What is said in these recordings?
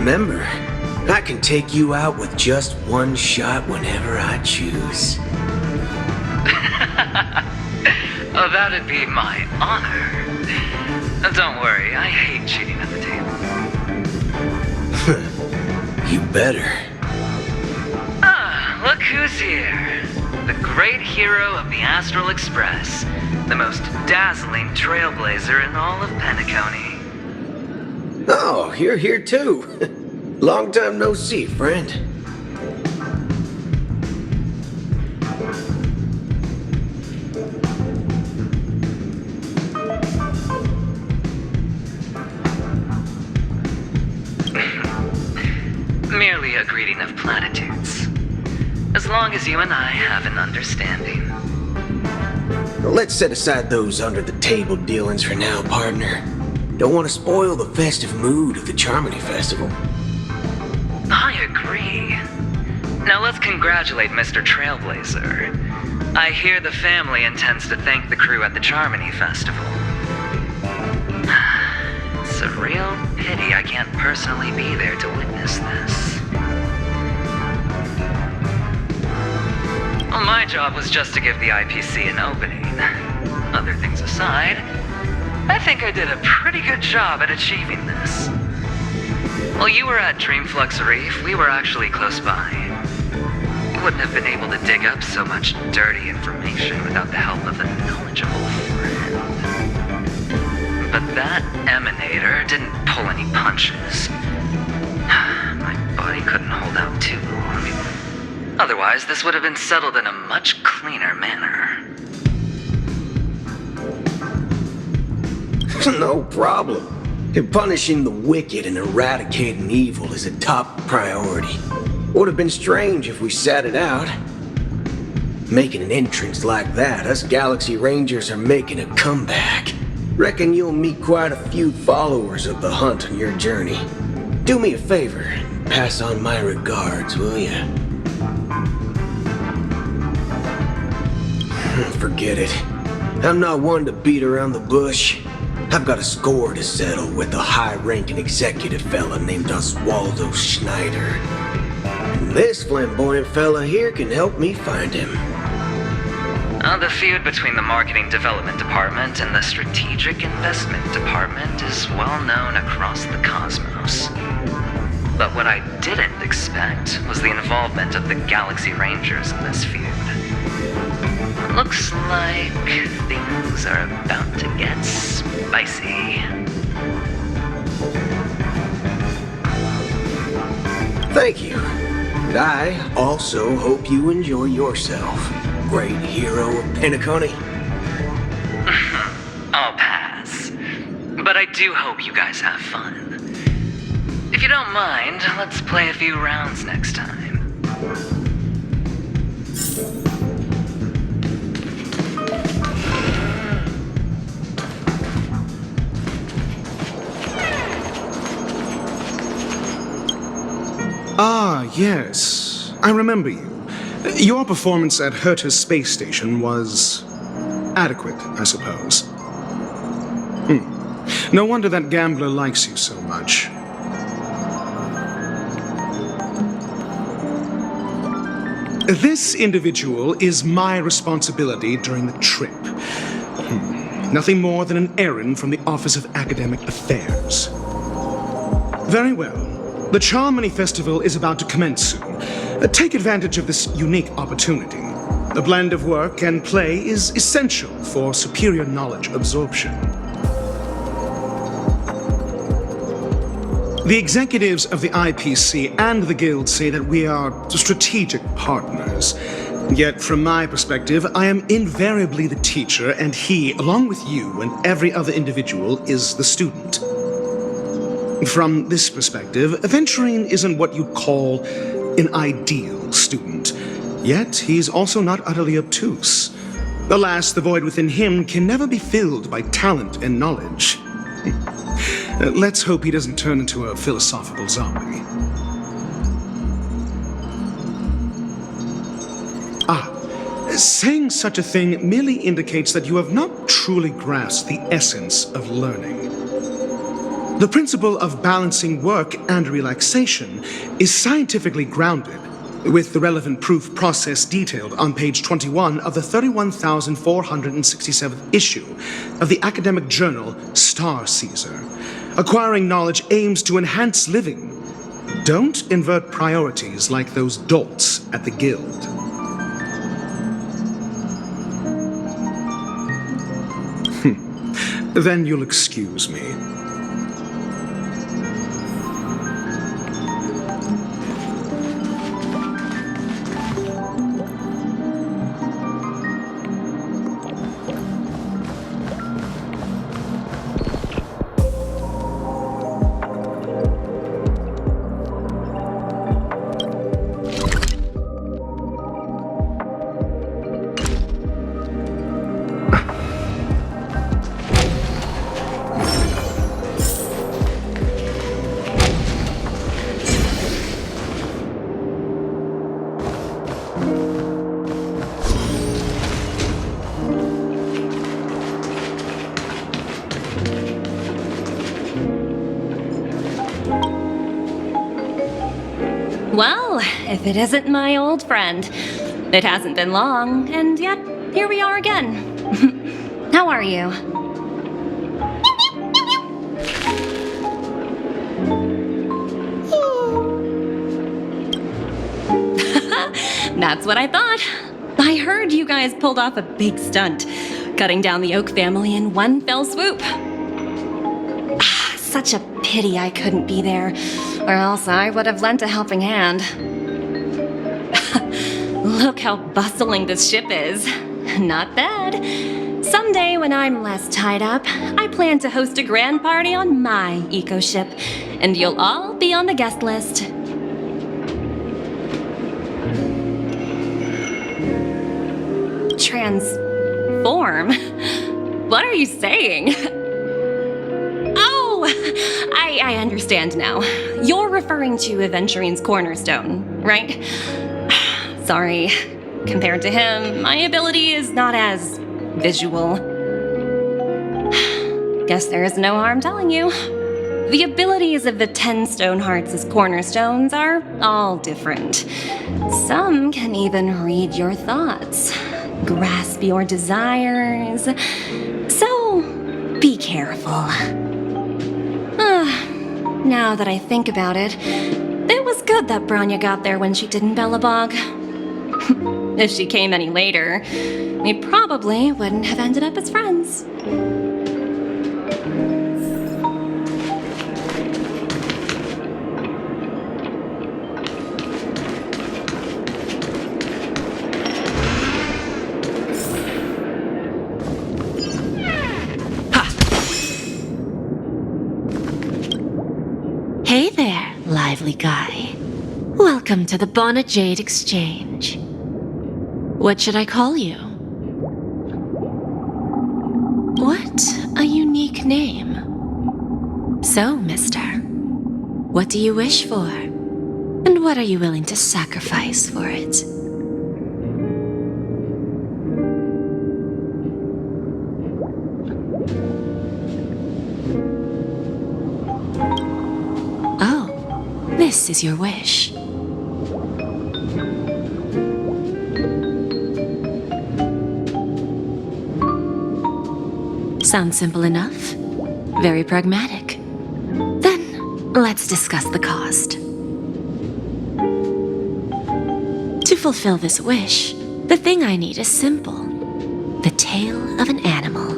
Remember, I can take you out with just one shot whenever I choose. Oh, that'd be my honor. Don't worry, I hate cheating at the table. You better. Ah, look who's here. The great hero of the Astral Express. The most dazzling trailblazer in all of Penacony. Oh, you're here too. Long time no see, friend. Merely a greeting of platitudes. As long as you and I have an understanding. Let's set aside those under-the-table dealings for now, partner. Don't want to spoil the festive mood of the Charmony Festival. I agree. Now let's congratulate Mr. Trailblazer. I hear the family intends to thank the crew at the Charmony Festival. It's a real pity I can't personally be there to witness this. Well, my job was just to give the IPC an opening. Other things aside, I think I did a pretty good job at achieving this. While you were at Dreamflux Reef, we were actually close by. You wouldn't have been able to dig up so much dirty information without the help of a knowledgeable friend. But that emanator didn't pull any punches. My body couldn't hold out too long. Otherwise, this would have been settled in a much cleaner manner. No problem. Punishing the wicked and eradicating evil is a top priority. Would have been strange if we sat it out. Making an entrance like that, us Galaxy Rangers are making a comeback. Reckon you'll meet quite a few followers of the hunt on your journey. Do me a favor, and pass on my regards, will ya? Forget it. I'm not one to beat around the bush. I've got a score to settle with a high-ranking executive fella named Oswaldo Schneider. And this flamboyant fella here can help me find him. The feud between the Marketing Development Department and the Strategic Investment Department is well known across the cosmos. But what I didn't expect was the involvement of the Galaxy Rangers in this feud. Looks like things are about to get spicy. Thank you. And I also hope you enjoy yourself, great hero of Penacony. I'll pass. But I do hope you guys have fun. If you don't mind, let's play a few rounds next time. Ah, yes. I remember you. Your performance at Herta's space station was adequate, I suppose. No wonder that gambler likes you so much. This individual is my responsibility during the trip. Nothing more than an errand from the Office of Academic Affairs. Very well. The Charmony Festival is about to commence soon. Take advantage of this unique opportunity. A blend of work and play is essential for superior knowledge absorption. The executives of the IPC and the Guild say that we are strategic partners. Yet, from my perspective, I am invariably the teacher, and he, along with you and every other individual, is the student. From this perspective, Aventurine isn't what you'd call an ideal student. Yet, he's also not utterly obtuse. Alas, the void within him can never be filled by talent and knowledge. Let's hope he doesn't turn into a philosophical zombie. Saying such a thing merely indicates that you have not truly grasped the essence of learning. The principle of balancing work and relaxation is scientifically grounded, with the relevant proof process detailed on page 21 of the 31,467th issue of the academic journal Star Caesar. Acquiring knowledge aims to enhance living. Don't invert priorities like those dolts at the Guild. Then you'll excuse me. Well, if it isn't my old friend. It hasn't been long, and yet here we are again. How are you? That's what I thought. I heard you guys pulled off a big stunt, cutting down the Oak family in one fell swoop. Such a pity I couldn't be there, or else I would have lent a helping hand. Look how bustling this ship is. Not bad. Someday when I'm less tied up, I plan to host a grand party on my eco-ship, and you'll all be on the guest list. Transform? What are you saying? Oh, I understand now. You're referring to Aventurine's cornerstone, right? Sorry. Compared to him, my ability is not as visual. Guess there is no harm telling you. The abilities of the 10 Stonehearts' cornerstones are all different. Some can even read your thoughts, grasp your desires. So, be careful. Now that I think about it, it was good that Branya got there when she did in Bellabog. If she came any later, we probably wouldn't have ended up as friends. Hey there, lively guy. Welcome to the Bonnet Jade Exchange. What should I call you? What a unique name. So, mister, what do you wish for? And what are you willing to sacrifice for it? Oh, this is your wish. Sounds simple enough. Very pragmatic. Then, let's discuss the cost. To fulfill this wish, the thing I need is simple. The tail of an animal.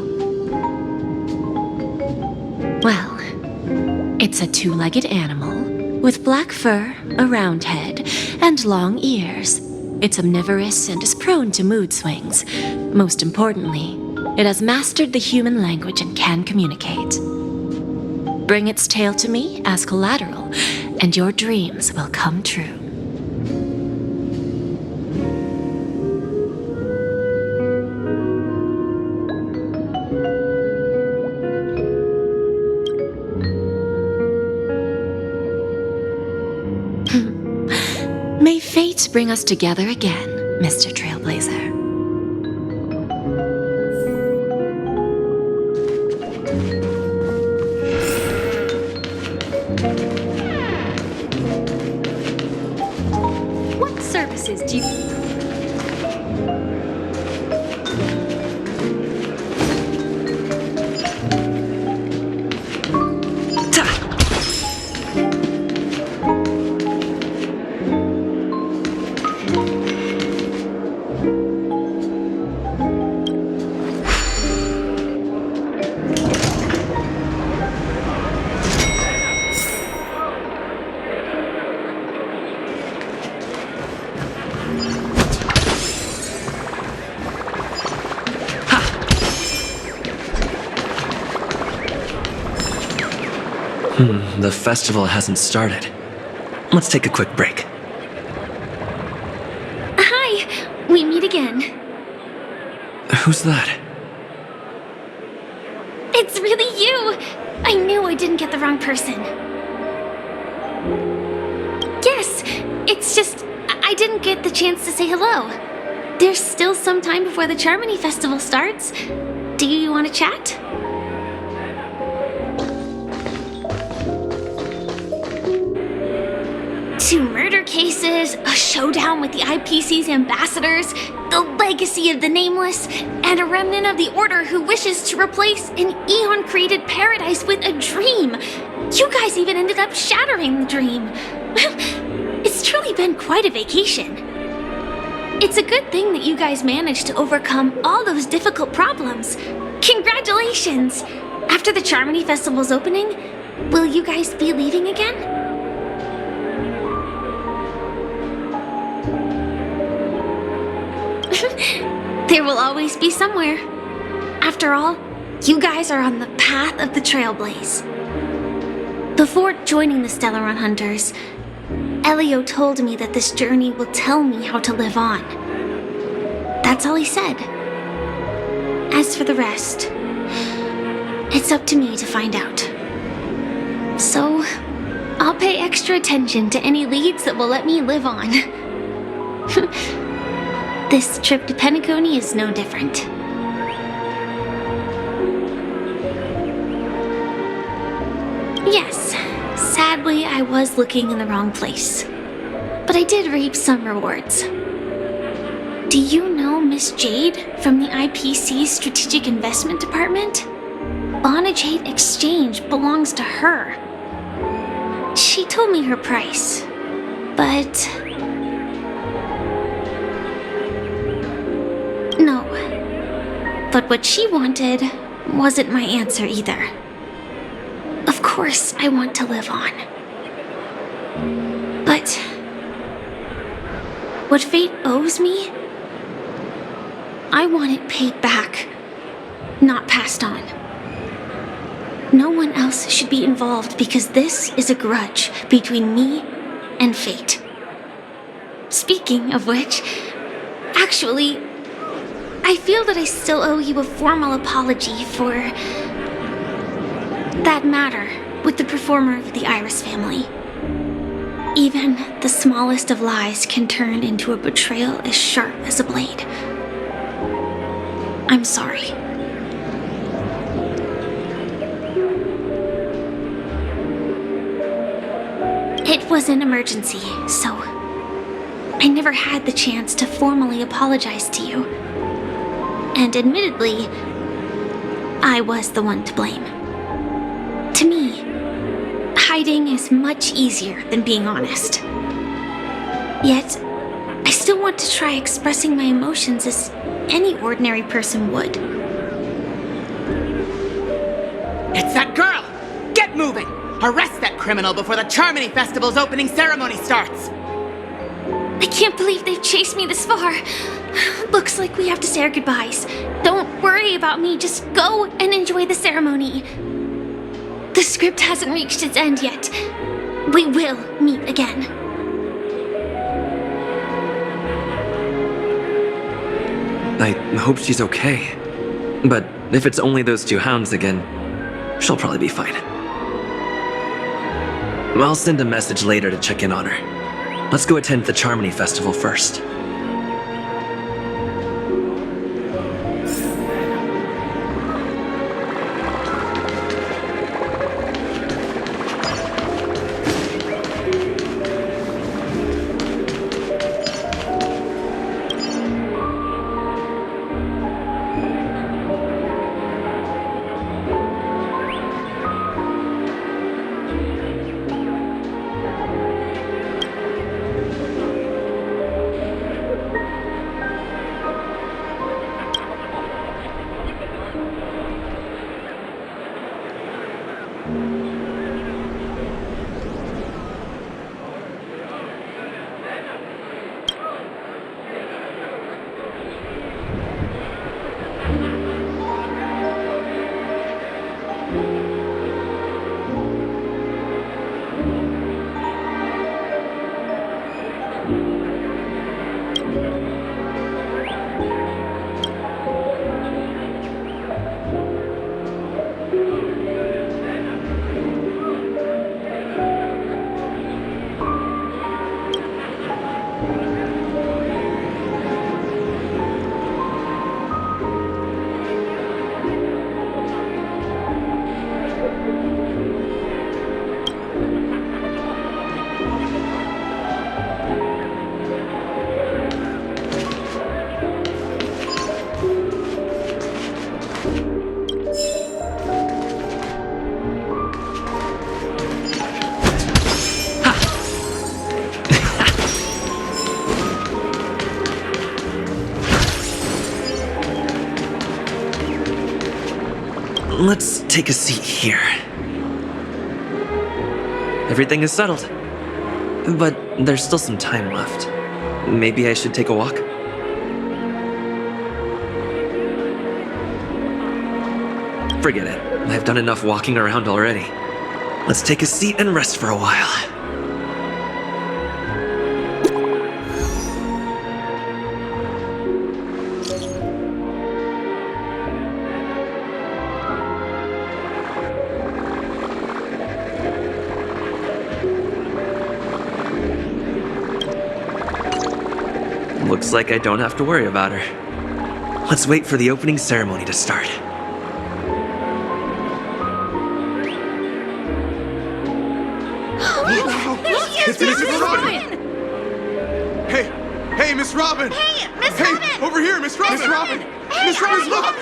Well, it's a two-legged animal with black fur, a round head, and long ears. It's omnivorous and is prone to mood swings. Most importantly, it has mastered the human language and can communicate. Bring its tail to me as collateral, and your dreams will come true. May fate bring us together again, Mr. Trailblazer. The festival hasn't started. Let's take a quick break. Hi, we meet again. Who's that? It's really you! I knew I didn't get the wrong person. Yes, it's just I didn't get the chance to say hello. There's still some time before the Charmony Festival starts. Do you want to chat? Two murder cases, a showdown with the IPC's ambassadors, the legacy of the Nameless, and a remnant of the Order who wishes to replace an Eon-created paradise with a dream. You guys even ended up shattering the dream. It's truly been quite a vacation. It's a good thing that you guys managed to overcome all those difficult problems. Congratulations! After the Charmony Festival's opening, will you guys be leaving again? There will always be somewhere. After all, you guys are on the path of the Trailblaze. Before joining the Stellaron Hunters, Elio told me that this journey will tell me how to live on. That's all he said. As for the rest, it's up to me to find out. So, I'll pay extra attention to any leads that will let me live on. This trip to Penacony is no different. Yes, sadly I was looking in the wrong place. But I did reap some rewards. Do you know Miss Jade from the IPC's Strategic Investment Department? Bonajade Exchange belongs to her. She told me her price, but... no. But what she wanted wasn't my answer either. Of course I want to live on. But... what fate owes me? I want it paid back, not passed on. No one else should be involved because this is a grudge between me and fate. Speaking of which, actually, I feel that I still owe you a formal apology for that matter with the performer of the Iris family. Even the smallest of lies can turn into a betrayal as sharp as a blade. I'm sorry. It was an emergency, so I never had the chance to formally apologize to you. And admittedly, I was the one to blame. To me, hiding is much easier than being honest. Yet, I still want to try expressing my emotions as any ordinary person would. It's that girl! Get moving! Arrest that criminal before the Charmony Festival's opening ceremony starts! I can't believe they've chased me this far. Looks like we have to say our goodbyes. Don't worry about me, just go and enjoy the ceremony. The script hasn't reached its end yet. We will meet again. I hope she's okay. But if it's only those two hounds again, she'll probably be fine. I'll send a message later to check in on her. Let's go attend the Charmony Festival first. Let's take a seat here. Everything is settled. But there's still some time left. Maybe I should take a walk? Forget it. I've done enough walking around already. Let's take a seat and rest for a while. Looks like I don't have to worry about her. Let's wait for the opening ceremony to start. It's Miss Robin! Hey, Miss Robin! Hey, Miss Robin! Hey, over here, Miss Robin! Miss Robin! Hey, Miss Robin, look!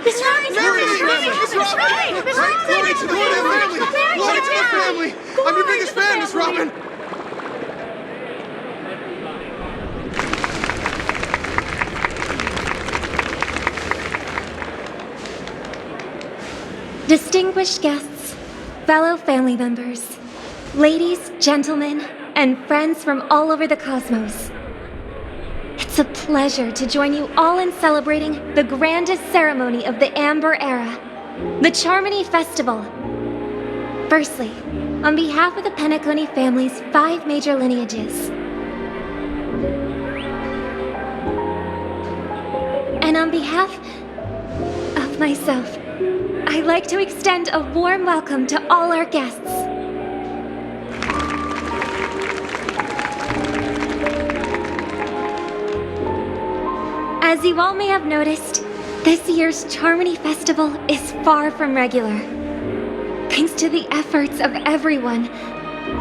Miss Robin! Mary, Miss Robin! Glory to the family! Glory to the family! I'm your biggest fan, Miss Robin! Distinguished guests, fellow family members, ladies, gentlemen, and friends from all over the cosmos. It's a pleasure to join you all in celebrating the grandest ceremony of the Amber Era, the Charmony Festival. Firstly, on behalf of the Penacony family's 5 major lineages, and on behalf of myself, I'd like to extend a warm welcome to all our guests. As you all may have noticed, this year's Charmony Festival is far from regular. Thanks to the efforts of everyone,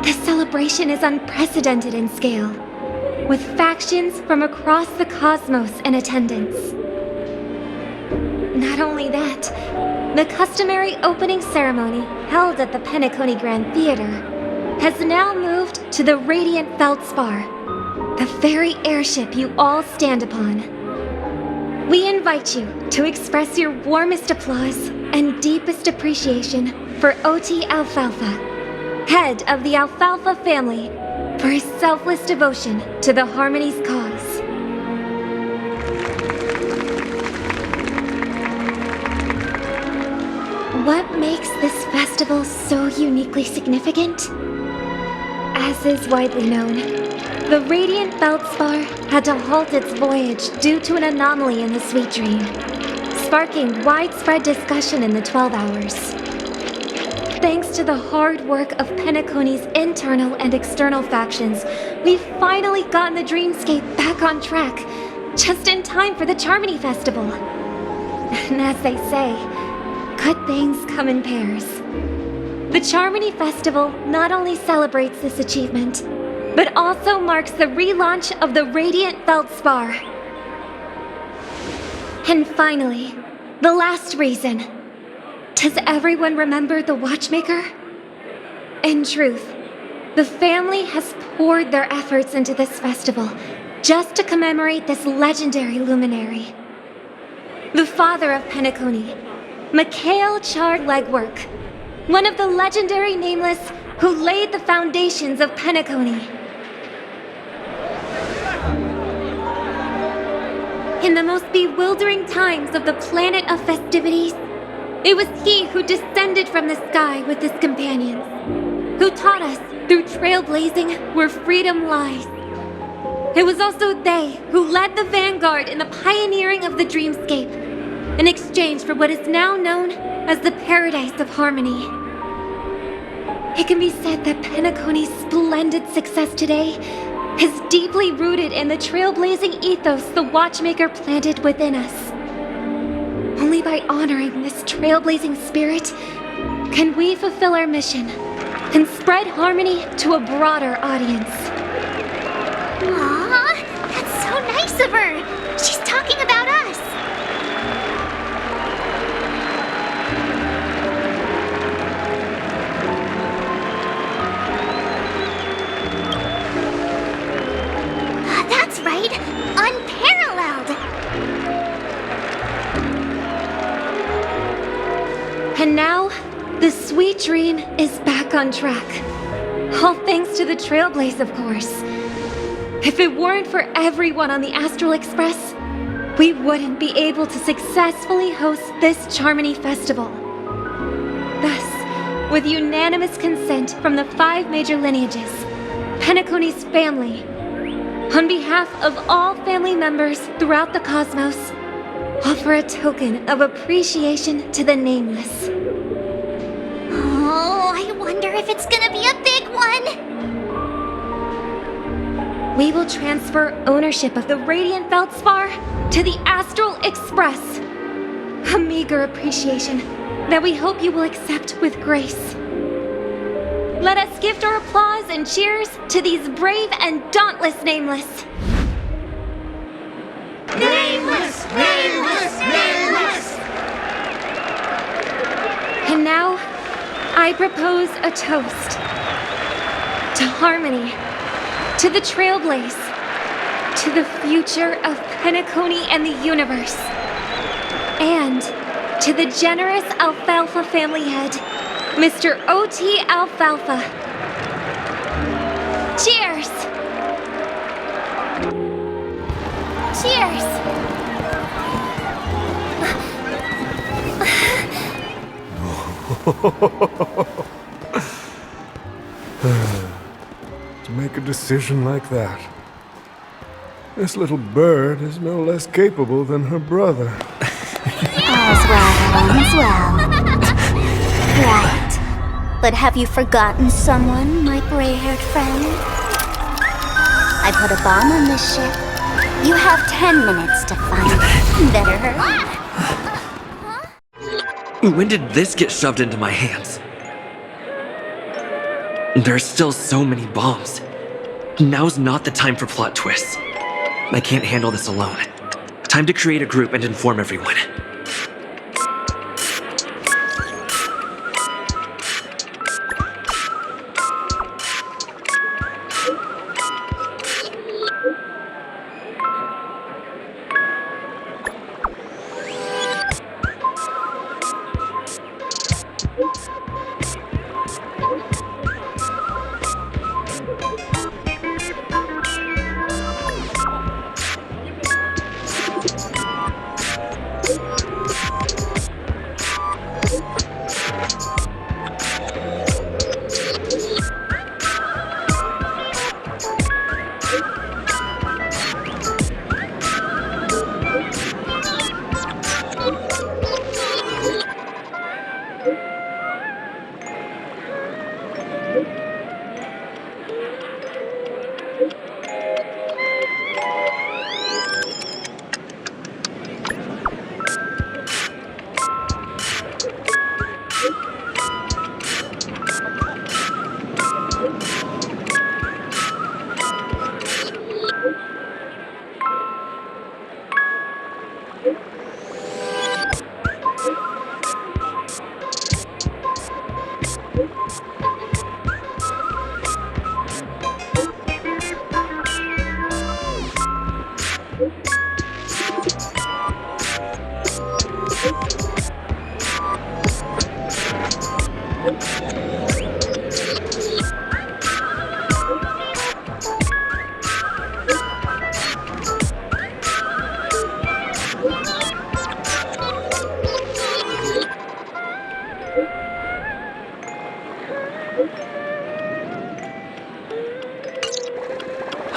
this celebration is unprecedented in scale, with factions from across the cosmos in attendance. Not only that, the customary opening ceremony held at the Penacony Grand Theater has now moved to the Radiant Feldspar, the very airship you all stand upon. We invite you to express your warmest applause and deepest appreciation for OT Alfalfa, head of the Alfalfa family, for his selfless devotion to the Harmony's cause. What makes this festival so uniquely significant? As is widely known, the Radiant Feldspar had to halt its voyage due to an anomaly in the Sweet Dream, sparking widespread discussion in the 12 Hours. Thanks to the hard work of Penacony's internal and external factions, we've finally gotten the Dreamscape back on track, just in time for the Charmony Festival. And as they say, good things come in pairs. The Charmony Festival not only celebrates this achievement, but also marks the relaunch of the Radiant Feldspar. And finally, the last reason. Does everyone remember the Watchmaker? In truth, the family has poured their efforts into this festival just to commemorate this legendary luminary. The father of Penacony, Mikhail Char Legwork, one of the legendary Nameless who laid the foundations of Penacony. In the most bewildering times of the planet of festivities, it was he who descended from the sky with his companions, who taught us through trailblazing where freedom lies. It was also they who led the vanguard in the pioneering of the Dreamscape, in exchange for what is now known as the Paradise of Harmony. It can be said that Penacony's splendid success today is deeply rooted in the trailblazing ethos the Watchmaker planted within us. Only by honoring this trailblazing spirit can we fulfill our mission and spread harmony to a broader audience. Aww, that's so nice of her. She's talking about us. That's right, unparalleled. The sweet dream is back on track. All thanks to the Trailblaze, of course. If it weren't for everyone on the Astral Express, we wouldn't be able to successfully host this Charmony Festival. Thus, with unanimous consent from the 5 major lineages, Penacony's family, on behalf of all family members throughout the cosmos, offer a token of appreciation to the Nameless. Oh, I wonder if it's gonna be a big one. We will transfer ownership of the Radiant Feldspar to the Astral Express. A meager appreciation that we hope you will accept with grace. Let us gift our applause and cheers to these brave and dauntless Nameless. Nameless! Nameless! Nameless! And now, I propose a toast to harmony, to the Trailblaze, to the future of Penacony and the universe, and to the generous Alfalfa family head, Mr. O.T. Alfalfa. Cheers! Cheers! To make a decision like that. This little bird is no less capable than her brother. All's well. Right. But have you forgotten someone, my gray-haired friend? I put a bomb on this ship. You have 10 minutes to find it. Better hurry. When did this get shoved into my hands? There are still so many bombs. Now's not the time for plot twists. I can't handle this alone. Time to create a group and inform everyone.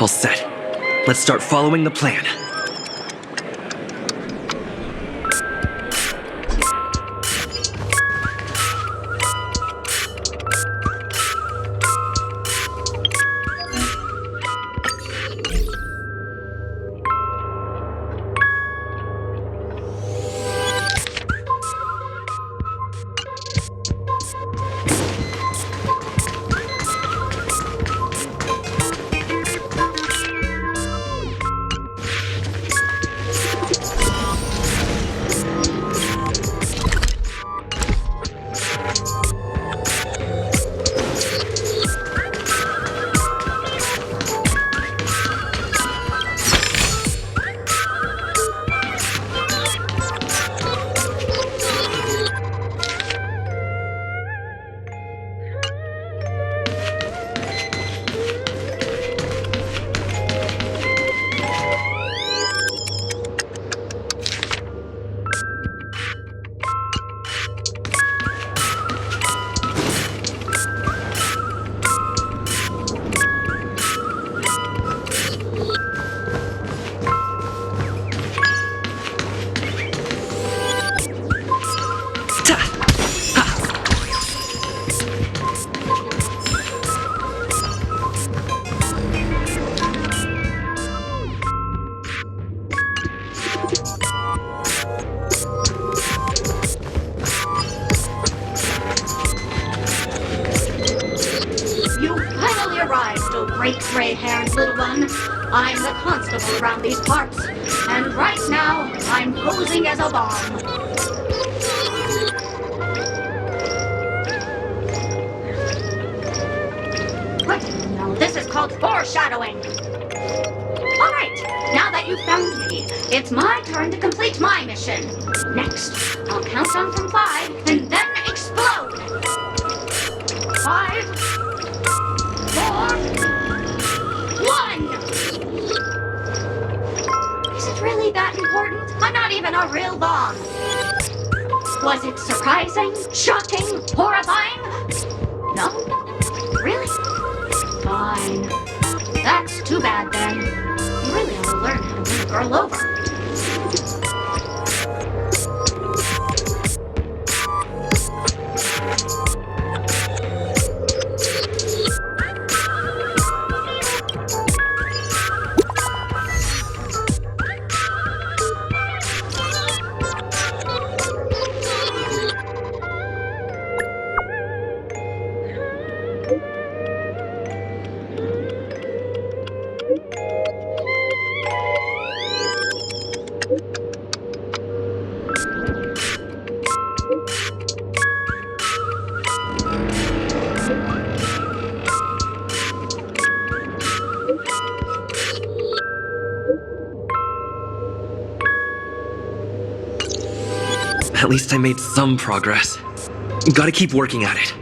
All set. Let's start following the plan. great gray-haired little one. I'm the constable around these parts, and right now, I'm posing as a bomb. What? No, this is called foreshadowing. Alright, now that you've found me, it's my turn to complete my mission. Next, I'll count down from 5 and then explode. 5, 4, 1! Is it really that important? I'm not even a real bomb. Was it surprising, shocking, horrifying? No? Really? Fine. That's too bad then. You really ought to learn how to win a girl over. At least I made some progress. Gotta keep working at it.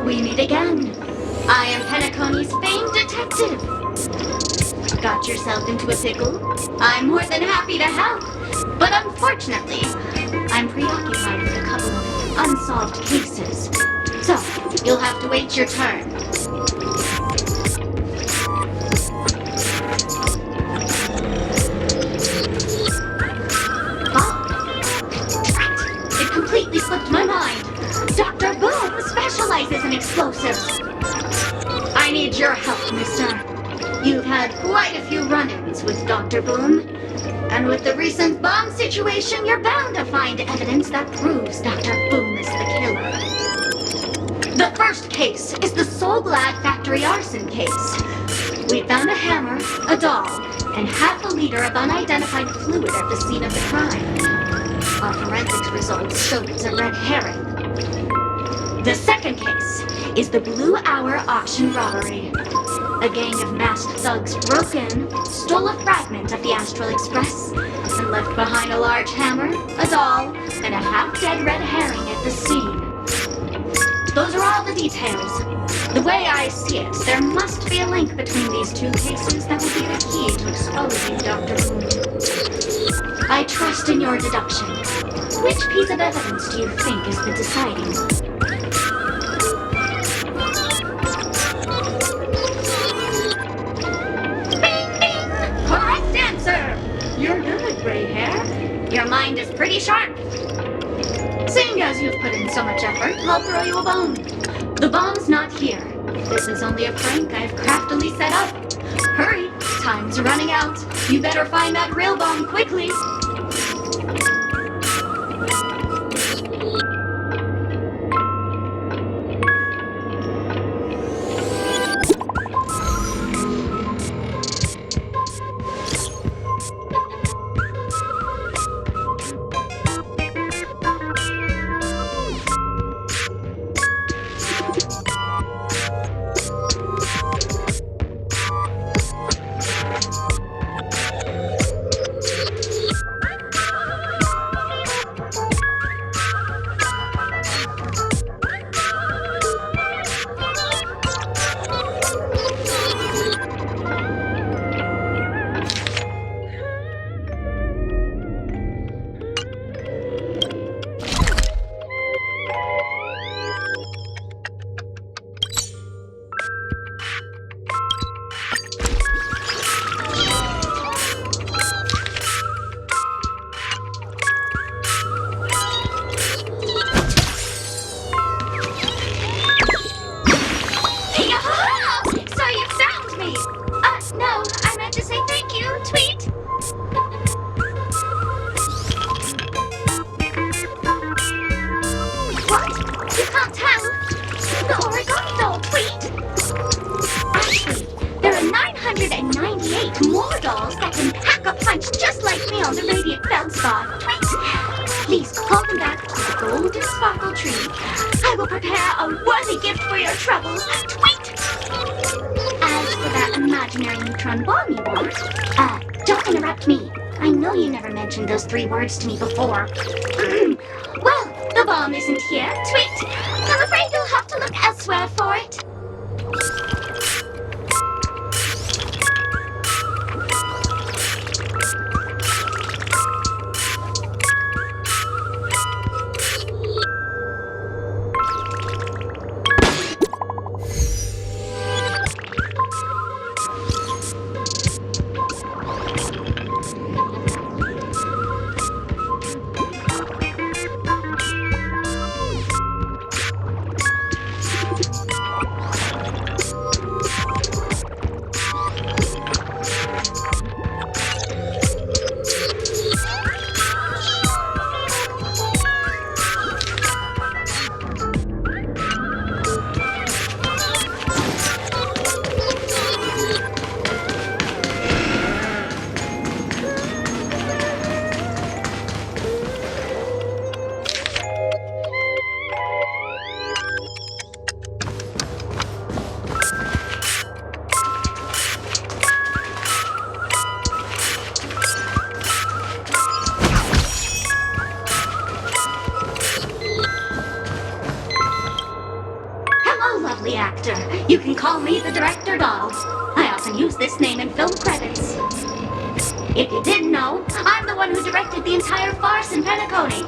We meet again. I am Penacony's famed detective. Got yourself into a pickle? I'm more than happy to help. But unfortunately, I'm preoccupied with a couple of unsolved cases. So, you'll have to wait your turn. Oh, a few run-ins with Dr. Boom. And with the recent bomb situation, you're bound to find evidence that proves Dr. Boom is the killer. The first case is the Soul Glad Factory arson case. We found a hammer, a doll, and half a liter of unidentified fluid at the scene of the crime. Our forensics results showed it's a red herring. The second case is the Blue Hour auction robbery. A gang of masked thugs broke in, stole a fragment of the Astral Express, and left behind a large hammer, a doll, and a half-dead red herring at the scene. Those are all the details. The way I see it, there must be a link between these two cases that will be the key to exposing Dr. Boom. I trust in your deduction. Which piece of evidence do you think is the deciding one? You're good, gray hair. Your mind is pretty sharp. Seeing as you've put in so much effort, I'll throw you a bone. The bomb's not here. This is only a prank I've craftily set up. Hurry, time's running out. You better find that real bomb quickly. Please call them back to the golden sparkle tree. I will prepare a worthy gift for your troubles. Tweet! As for that imaginary neutron bomb you want, don't interrupt me. I know you never mentioned those 3 words to me before. Well, the bomb isn't here. Tweet! I'm afraid you'll have to look elsewhere for it. You can call me the Director Doll. I often use this name in film credits. If you didn't know, I'm the one who directed the entire farce in Penacony.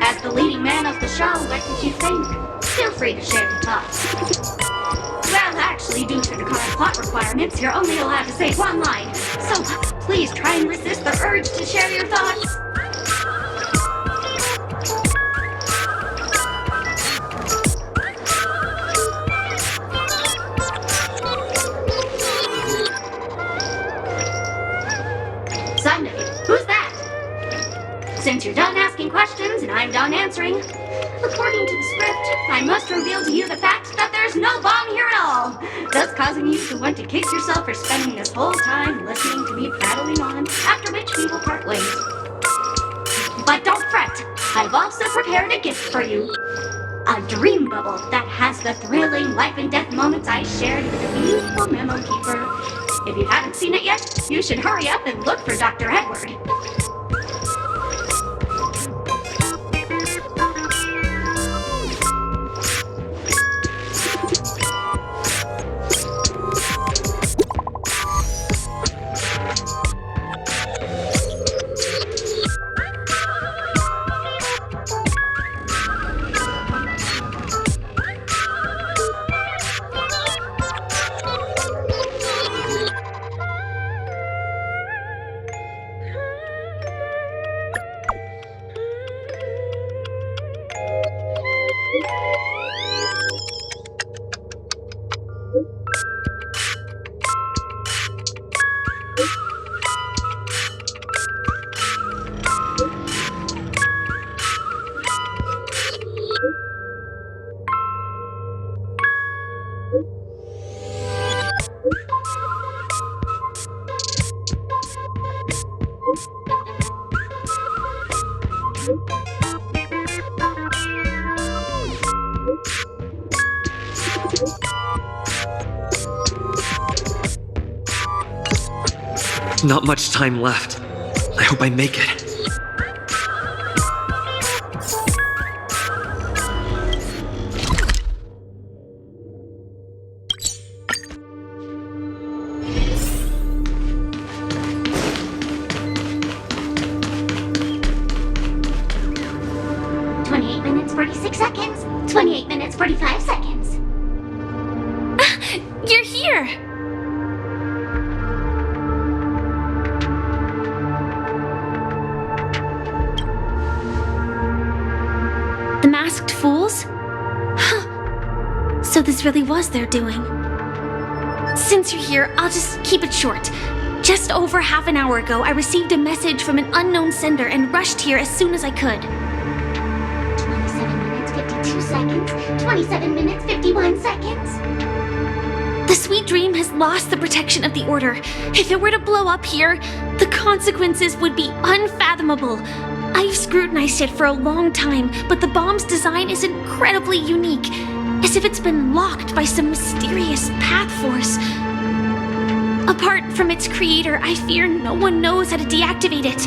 As the leading man of the show, what did you think? Feel free to share your thoughts. Well, actually, due to the current plot requirements, you're only allowed to say 1 line. So please try and resist the urge to share your thoughts. Since you're done asking questions and I'm done answering, according to the script, I must reveal to you the fact that there's no bomb here at all, thus causing you to want to kick yourself for spending this whole time listening to me prattling on, after which we will part ways. But don't fret, I've also prepared a gift for you. A dream bubble that has the thrilling life and death moments I shared with the beautiful Memo Keeper. If you haven't seen it yet, you should hurry up and look for Dr. Edward. Not much time left. I hope I make it. Minutes, 46 seconds. 28 minutes, 45 seconds. You're here! The masked fools? Huh. So this really was their doing. Since you're here, I'll just keep it short. Just over half an hour ago, I received a message from an unknown sender and rushed here as soon as I could. 27 minutes, 52 seconds. 27 minutes, 51 seconds. The Sweet Dream has lost the protection of the Order. If it were to blow up here, the consequences would be unfathomable. I've scrutinized it for a long time, but the bomb's design is incredibly unique, as if it's been locked by some mysterious path force. Apart from its creator, I fear no one knows how to deactivate it.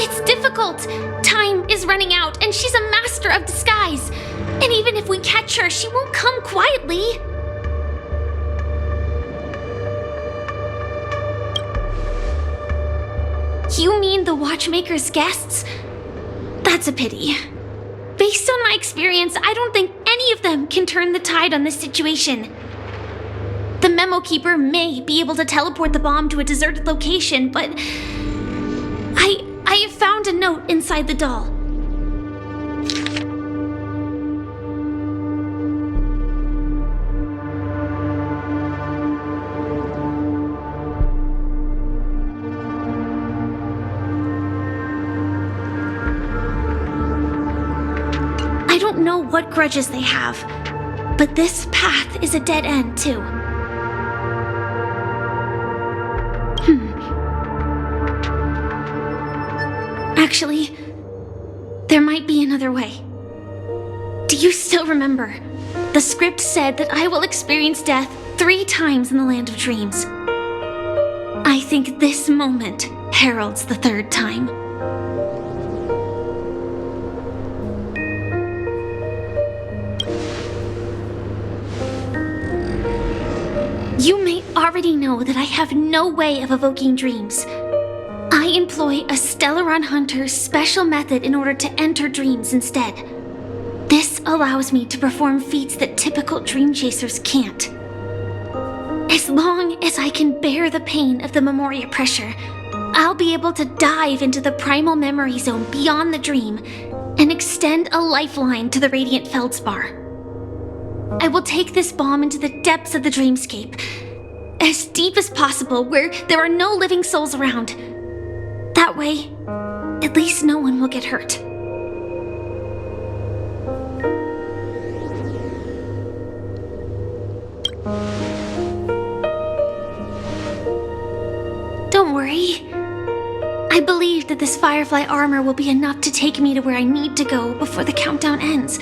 It's difficult. Time is running out, and she's a master of disguise. And even if we catch her, she won't come quietly. You mean the Watchmaker's guests? That's a pity. Based on my experience, I don't think any of them can turn the tide on this situation. The Memo Keeper may be able to teleport the bomb to a deserted location, but I have found a note inside the doll. I don't know what grudges they have, but this path is a dead end, too. Actually, there might be another way. Do you still remember? The script said that I will experience death 3 times in the Land of Dreams. I think this moment heralds the 3rd time. You may already know that I have no way of evoking dreams. I employ a Stellaron Hunter's special method in order to enter dreams instead. This allows me to perform feats that typical dream chasers can't. As long as I can bear the pain of the Memoria pressure, I'll be able to dive into the primal memory zone beyond the dream and extend a lifeline to the radiant feldspar. I will take this bomb into the depths of the dreamscape, as deep as possible where there are no living souls around. That way, at least no one will get hurt. Don't worry. I believe that this Firefly armor will be enough to take me to where I need to go before the countdown ends,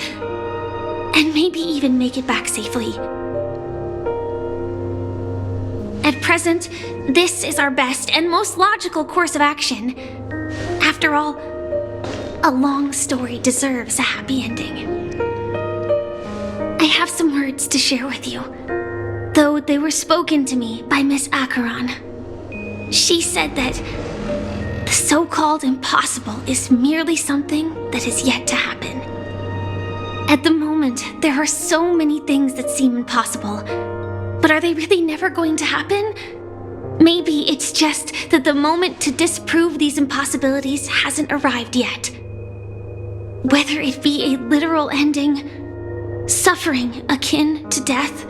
and maybe even make it back safely. At present, this is our best and most logical course of action. After all, a long story deserves a happy ending. I have some words to share with you, though they were spoken to me by Miss Acheron. She said that the so-called impossible is merely something that is yet to happen. At the moment, there are so many things that seem impossible, but are they really never going to happen? Maybe it's just that the moment to disprove these impossibilities hasn't arrived yet. Whether it be a literal ending, suffering akin to death,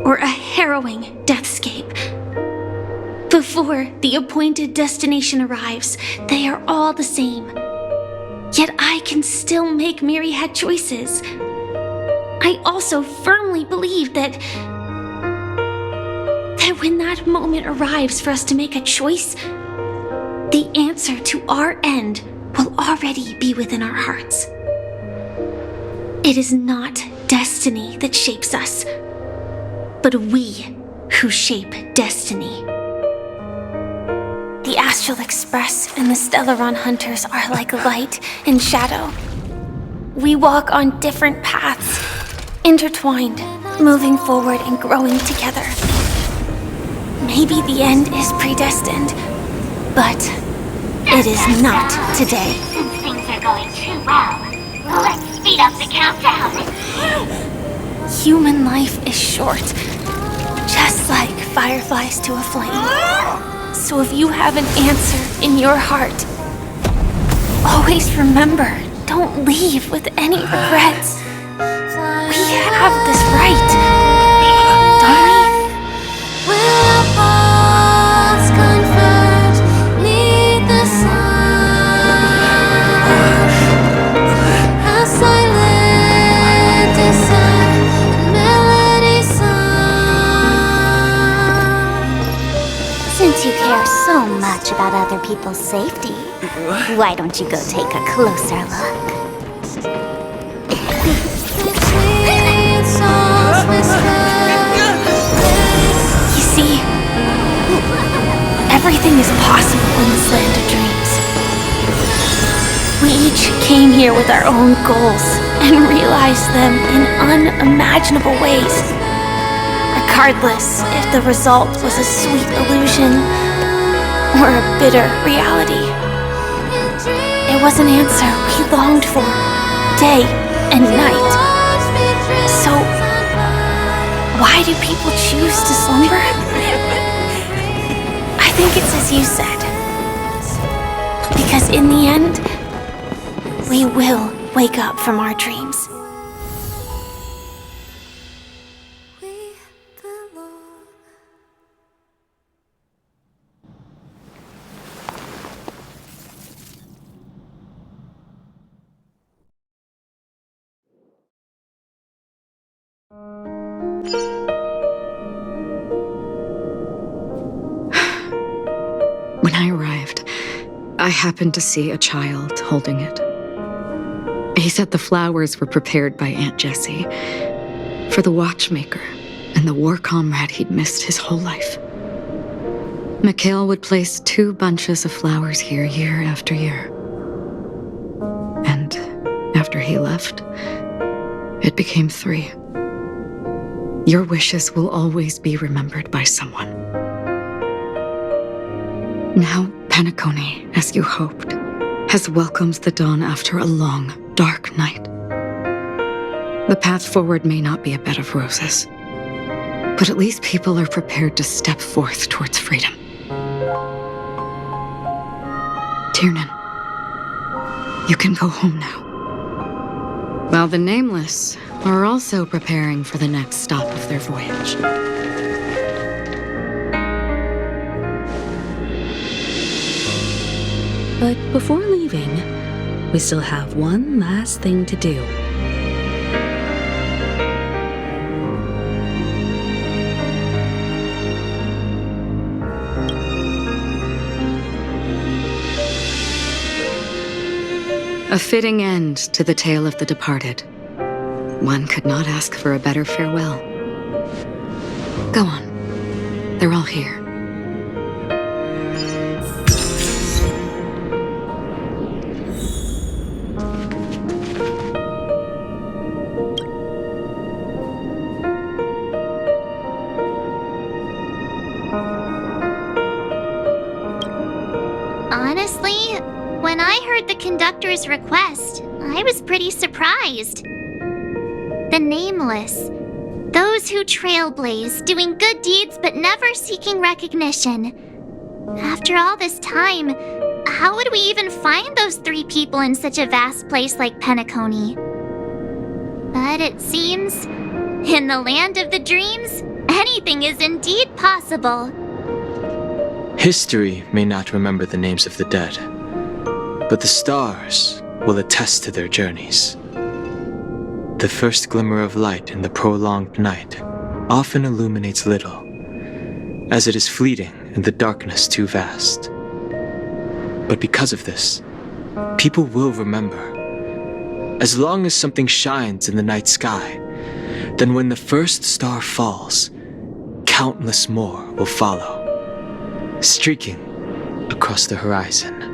or a harrowing deathscape. Before the appointed destination arrives, they are all the same. Yet I can still make myriad choices. I also firmly believe that when that moment arrives for us to make a choice, the answer to our end will already be within our hearts. It is not destiny that shapes us, but we who shape destiny. The Astral Express and the Stellaron Hunters are like light and shadow. We walk on different paths, intertwined, moving forward and growing together. Maybe the end is predestined, but it is not today. Since things are going too well, let's speed up the countdown. Human life is short, just like fireflies to a flame. So if you have an answer in your heart, always remember, don't leave with any regrets. We have this right, don't we? Will our paths converge 'neath the sun? How silent is the melody sung? Since you care so much about other people's safety, why don't you go take a closer look? You see, everything is possible in this land of dreams. We each came here with our own goals and realized them in unimaginable ways. Regardless if the result was a sweet illusion or a bitter reality. It was an answer we longed for, day and night. So, why do people choose to slumber? I think it's as you said. Because in the end, we will wake up from our dreams. When I arrived, I happened to see a child holding it. He said the flowers were prepared by Aunt Jessie for the watchmaker and the war comrade he'd missed his whole life. Mikhail would place 2 bunches of flowers here year after year. And after he left, it became 3. Your wishes will always be remembered by someone. Now, Penacony, as you hoped, has welcomed the dawn after a long, dark night. The path forward may not be a bed of roses, but at least people are prepared to step forth towards freedom. Tiernan, you can go home now. While the Nameless are also preparing for the next stop of their voyage. But before leaving, we still have one last thing to do. A fitting end to the tale of the departed. One could not ask for a better farewell. Go on. They're all here. Honestly, when I heard the conductor's request, I was pretty surprised. The Nameless. Those who trailblaze, doing good deeds but never seeking recognition. After all this time, how would we even find those 3 people in such a vast place like Penacony? But it seems, in the land of the dreams, anything is indeed possible. History may not remember the names of the dead, but the stars will attest to their journeys. The first glimmer of light in the prolonged night often illuminates little, as it is fleeting and the darkness too vast. But because of this, people will remember. As long as something shines in the night sky, then when the first star falls, countless more will follow, streaking across the horizon.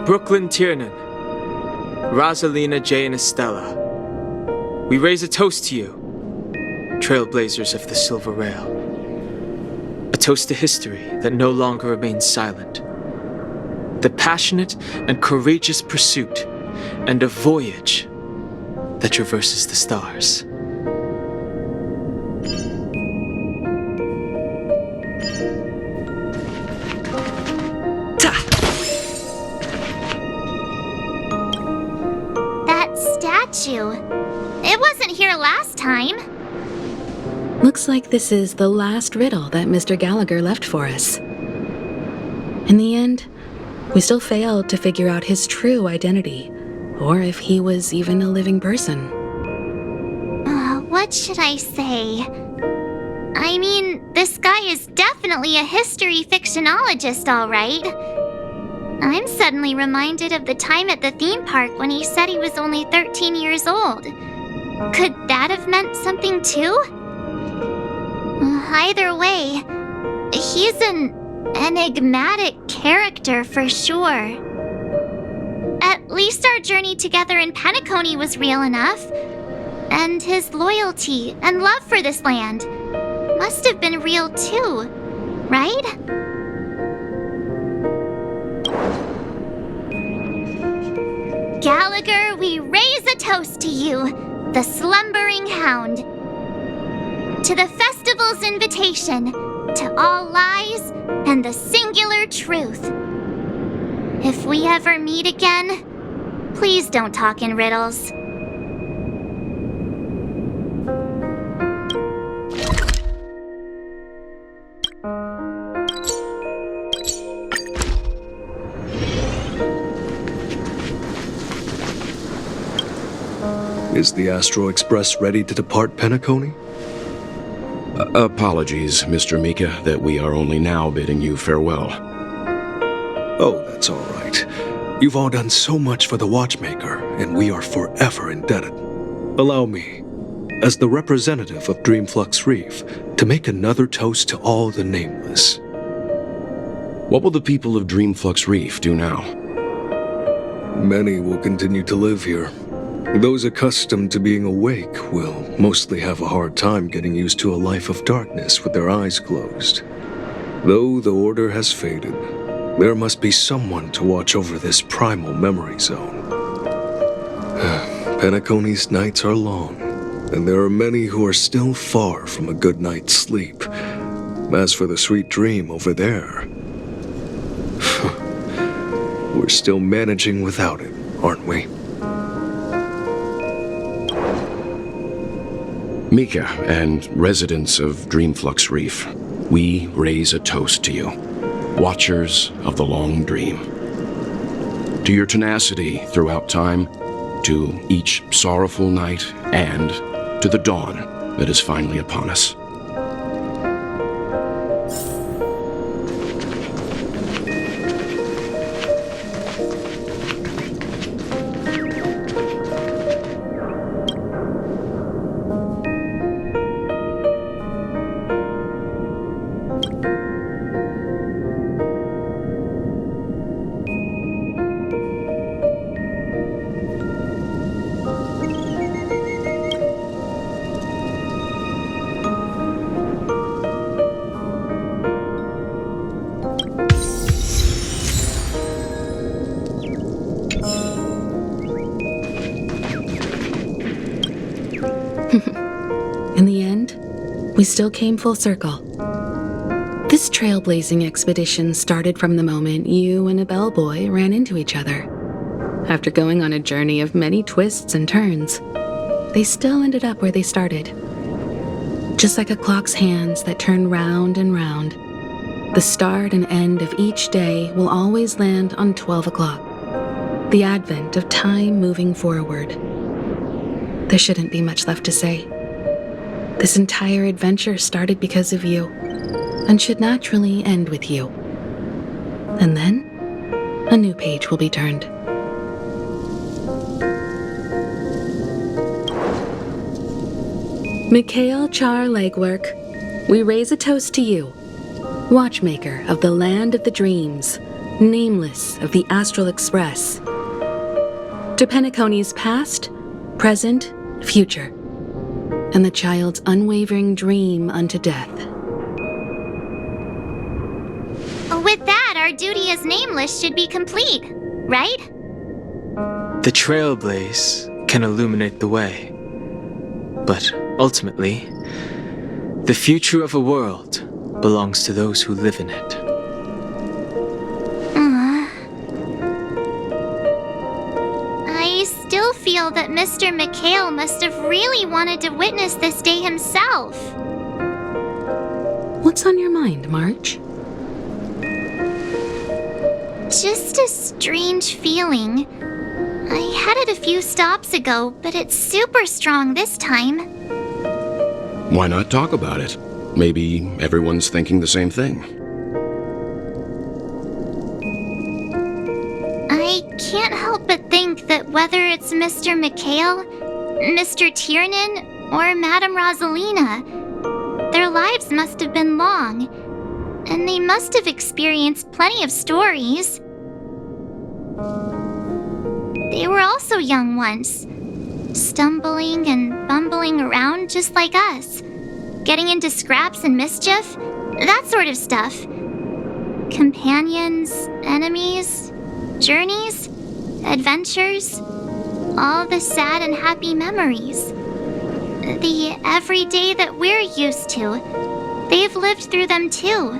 Brooklyn Tiernan, Rosalina, Jay, and Estella, we raise a toast to you, trailblazers of the Silver Rail. A toast to history that no longer remains silent. The passionate and courageous pursuit, and a voyage that traverses the stars. It wasn't here last time. Looks like this is the last riddle that Mr. Gallagher left for us. In the end, we still failed to figure out his true identity, or if he was even a living person. What should I say? I mean, this guy is definitely a history fictionologist, all right. I'm suddenly reminded of the time at the theme park when he said he was only 13 years old. Could that have meant something too? Either way, he's an enigmatic character for sure. At least our journey together in Penacony was real enough. And his loyalty and love for this land must have been real too, right? Gallagher, we raise a toast to you, the slumbering hound. To the festival's invitation, to all lies and the singular truth. If we ever meet again, please don't talk in riddles. Is the Astro Express ready to depart Penacony? Apologies, Mr. Mika, that we are only now bidding you farewell. Oh, that's all right. You've all done so much for the Watchmaker, and we are forever indebted. Allow me, as the representative of Dreamflux Reef, to make another toast to all the Nameless. What will the people of Dreamflux Reef do now? Many will continue to live here. Those accustomed to being awake will mostly have a hard time getting used to a life of darkness with their eyes closed. Though the order has faded, there must be someone to watch over this primal memory zone. Penacony's nights are long, and there are many who are still far from a good night's sleep. As for the sweet dream over there, we're still managing without it, aren't we? Mika and residents of Dreamflux Reef, we raise a toast to you, watchers of the long dream. To your tenacity throughout time, to each sorrowful night, and to the dawn that is finally upon us. In the end, we still came full circle. This trailblazing expedition started from the moment you and a bellboy ran into each other. After going on a journey of many twists and turns, they still ended up where they started. Just like a clock's hands that turn round and round, the start and end of each day will always land on 12 o'clock, the advent of time moving forward. There shouldn't be much left to say. This entire adventure started because of you, and should naturally end with you. And then, a new page will be turned. Mikhail Char Legwork, we raise a toast to you, watchmaker of the land of the dreams, nameless of the Astral Express. To Penacony's past, present, future, and the child's unwavering dream unto death. With that, our duty as nameless should be complete, right? The trailblaze can illuminate the way, but ultimately, the future of a world belongs to those who live in it. I still feel that Mr. Mikhail must have really wanted to witness this day himself. What's on your mind, March? Just a strange feeling. I had it a few stops ago, but it's super strong this time. Why not talk about it? Maybe everyone's thinking the same thing. I can't help but think that whether it's Mr. Mikhail, Mr. Tiernan, or Madame Rosalina, their lives must have been long, and they must have experienced plenty of stories. They were also young once, stumbling and bumbling around just like us, getting into scraps and mischief, that sort of stuff. Companions, enemies, journeys, adventures, all the sad and happy memories. The everyday that we're used to, they've lived through them too.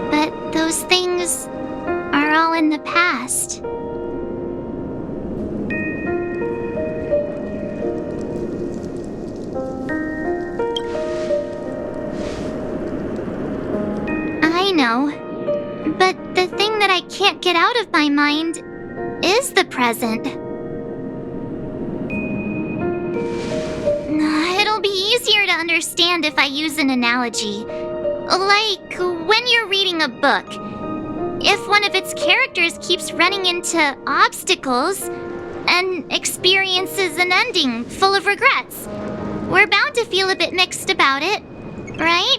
But those things are all in the past. I know, but the thing that I can't get out of my mind is the present. It'll be easier to understand if I use an analogy. Like when you're reading a book. If one of its characters keeps running into obstacles and experiences an ending full of regrets, we're bound to feel a bit mixed about it, right?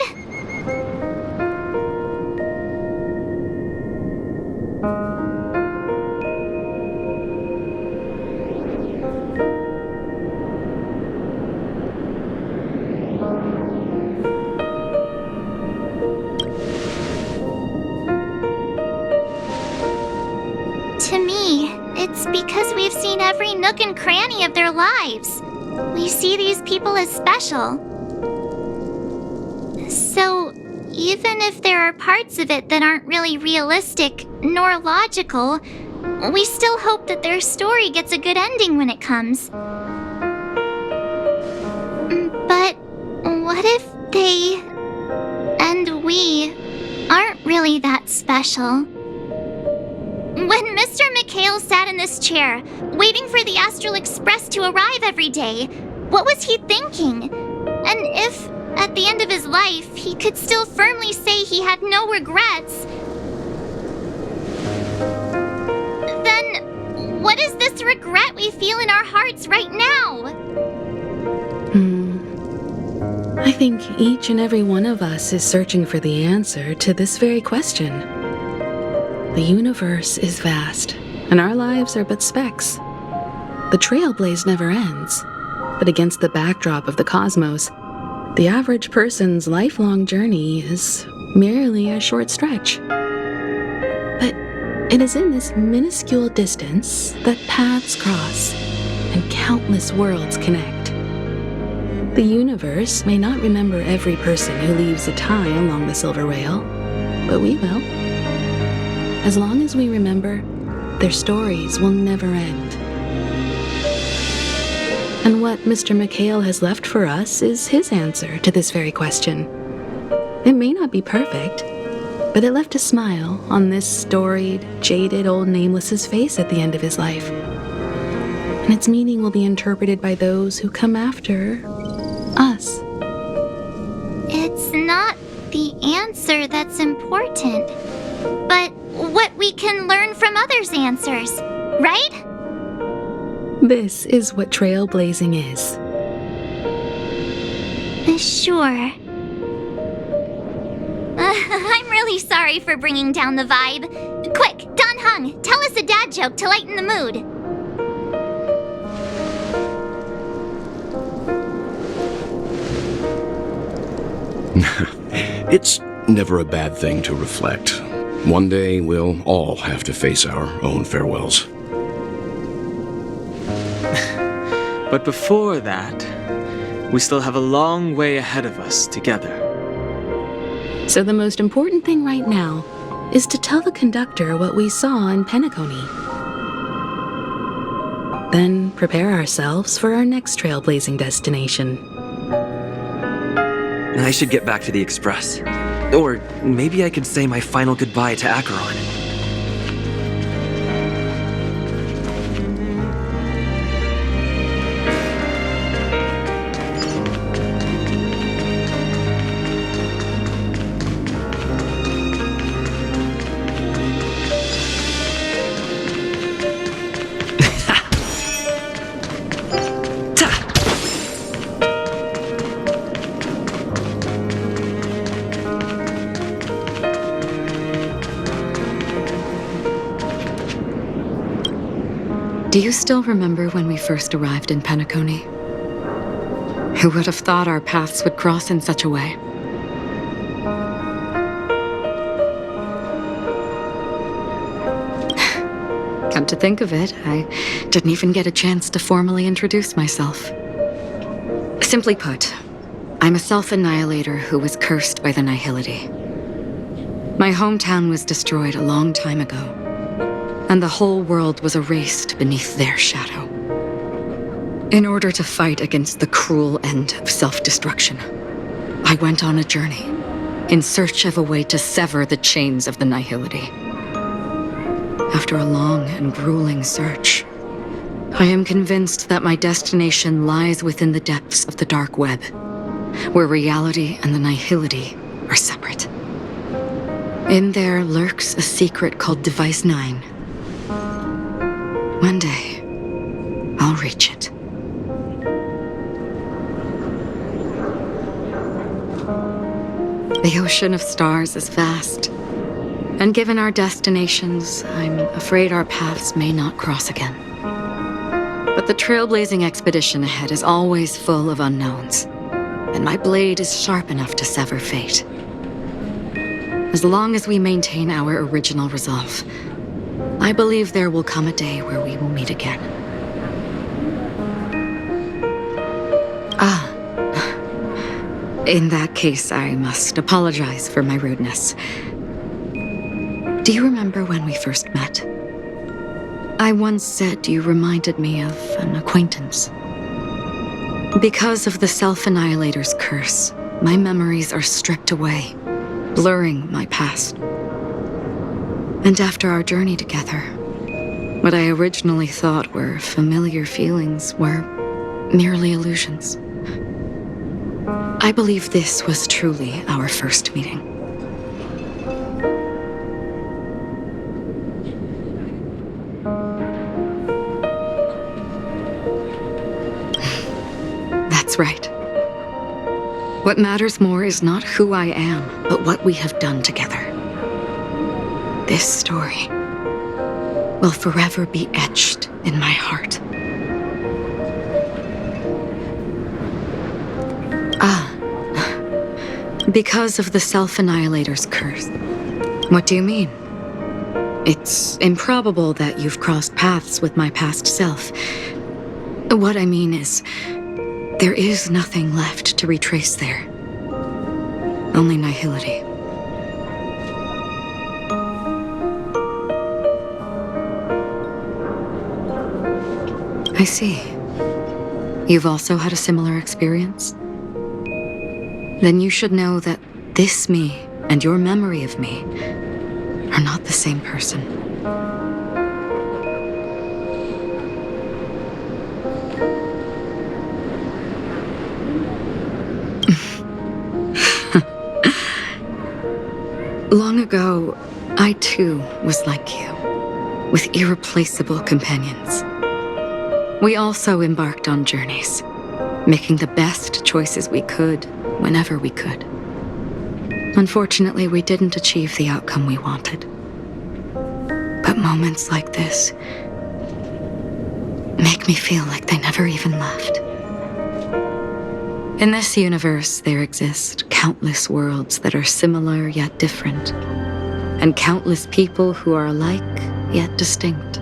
To me, it's because we've seen every nook and cranny of their lives. We see these people as special. So, even if there are parts of it that aren't really realistic nor logical, we still hope that their story gets a good ending when it comes. But what if they and we aren't really that special? When Mr. McHale sat in this chair, waiting for the Astral Express to arrive every day, what was he thinking? And if, at the end of his life, he could still firmly say he had no regrets, then what is this regret we feel in our hearts right now? I think each and every one of us is searching for the answer to this very question. The universe is vast, and our lives are but specks. The trailblaze never ends, but against the backdrop of the cosmos, the average person's lifelong journey is merely a short stretch. But it is in this minuscule distance that paths cross and countless worlds connect. The universe may not remember every person who leaves a tie along the silver rail, but we will. As long as we remember, their stories will never end. And what Mr. McHale has left for us is his answer to this very question. It may not be perfect, but it left a smile on this storied, jaded old Nameless's face at the end of his life. And its meaning will be interpreted by those who come after us. It's not the answer that's important, but what we can learn from others' answers, right? This is what trailblazing is. Sure. I'm really sorry for bringing down the vibe. Quick, Don Hung, tell us a dad joke to lighten the mood. It's never a bad thing to reflect. One day we'll all have to face our own farewells. But before that, we still have a long way ahead of us together. So the most important thing right now is to tell the conductor what we saw in Penacony. Then prepare ourselves for our next trailblazing destination. I should get back to the Express. Or maybe I could say my final goodbye to Acheron. Do you still remember when we first arrived in Penacony? Who would have thought our paths would cross in such a way? Come to think of it, I didn't even get a chance to formally introduce myself. Simply put, I'm a self-annihilator who was cursed by the Nihility. My hometown was destroyed a long time ago, and the whole world was erased beneath their shadow. In order to fight against the cruel end of self-destruction, I went on a journey in search of a way to sever the chains of the Nihility. After a long and grueling search, I am convinced that my destination lies within the depths of the dark web, where reality and the Nihility are separate. In there lurks a secret called Device 9. One day, I'll reach it. The ocean of stars is vast, and given our destinations, I'm afraid our paths may not cross again. But the trailblazing expedition ahead is always full of unknowns, and my blade is sharp enough to sever fate. As long as we maintain our original resolve, I believe there will come a day where we will meet again. In that case, I must apologize for my rudeness. Do you remember when we first met? I once said you reminded me of an acquaintance. Because of the Self-Annihilator's curse, my memories are stripped away, blurring my past. And after our journey together, what I originally thought were familiar feelings were merely illusions. I believe this was truly our first meeting. That's right. What matters more is not who I am, but what we have done together. This story will forever be etched in my heart. Because of the Self-Annihilator's curse. What do you mean? It's improbable that you've crossed paths with my past self. What I mean is, there is nothing left to retrace there. Only nihility. I see. You've also had a similar experience? Then you should know that this me and your memory of me are not the same person. Long ago, I too was like you, with irreplaceable companions. We also embarked on journeys, making the best choices we could, whenever we could. Unfortunately, we didn't achieve the outcome we wanted. But moments like this make me feel like they never even left. In this universe, there exist countless worlds that are similar yet different, and countless people who are alike yet distinct.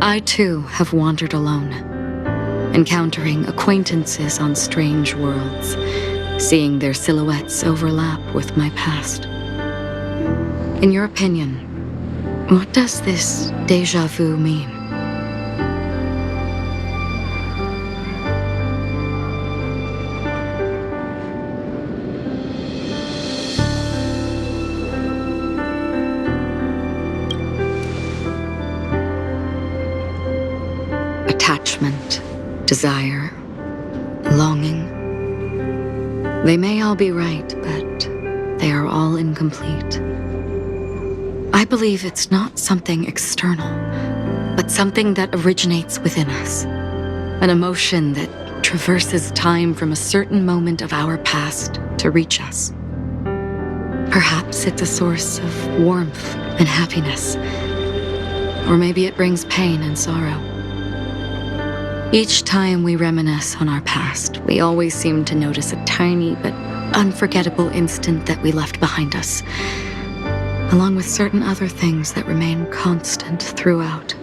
I too have wandered alone, encountering acquaintances on strange worlds, seeing their silhouettes overlap with my past. In your opinion, what does this déjà vu mean? Attachment, desire, longing. They may all be right, but they are all incomplete. I believe it's not something external, but something that originates within us. An emotion that traverses time from a certain moment of our past to reach us. Perhaps it's a source of warmth and happiness, or maybe it brings pain and sorrow. Each time we reminisce on our past, we always seem to notice a tiny but unforgettable instant that we left behind us, along with certain other things that remain constant throughout.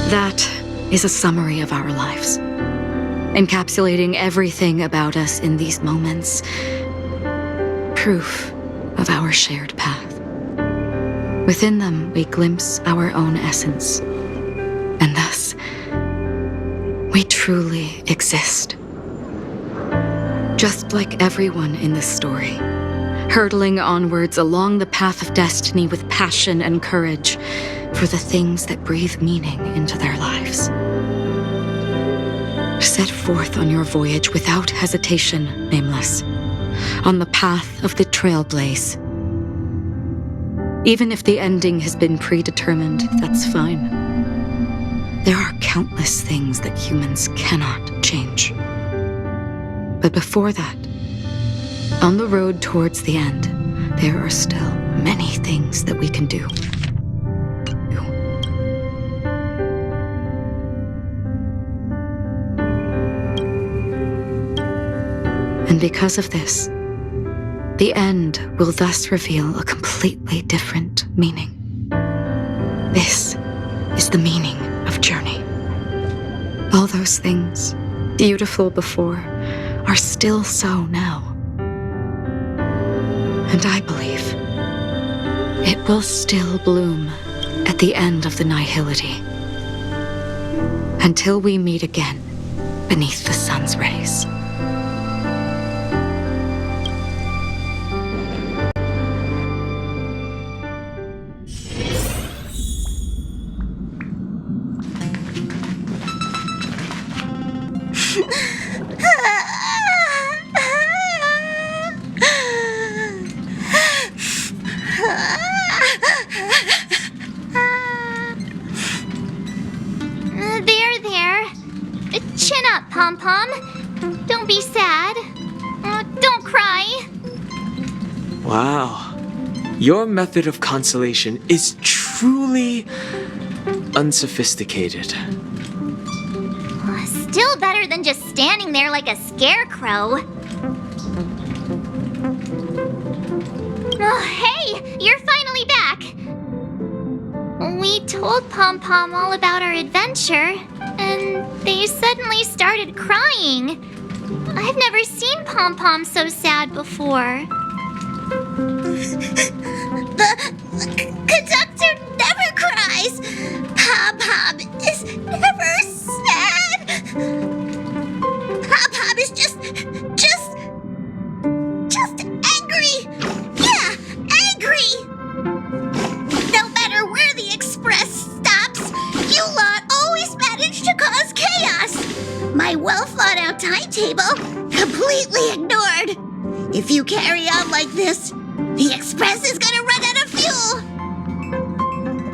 That is a summary of our lives, encapsulating everything about us in these moments, proof of our shared path. Within them, we glimpse our own essence, and thus, we truly exist. Just like everyone in this story, hurtling onwards along the path of destiny with passion and courage for the things that breathe meaning into their lives. Set forth on your voyage without hesitation, Nameless, on the path of the Trailblaze. Even if the ending has been predetermined, that's fine. There are countless things that humans cannot change. But before that, on the road towards the end, there are still many things that we can do. And because of this, the end will thus reveal a completely different meaning. This is the meaning of journey. All those things, beautiful before, are still so now. And I believe it will still bloom at the end of the nihility. Until we meet again beneath the sun's rays. There. Chin up, Pom-Pom. Don't be sad. Don't cry. Wow. Your method of consolation is truly unsophisticated. Still better than just standing there like a scarecrow. Oh, hey! You're finally back! We told Pom-Pom all about our adventure, and they suddenly started crying. I've never seen Pom-Pom so sad before. The conductor never cries. Pom-Pom is never sad. Pom-Pom is just angry. Yeah, angry. No matter where the express stops, you lot always manage to cause chaos. My well-thought-out timetable completely ignored. If you carry on like this, the express is gonna run out of fuel.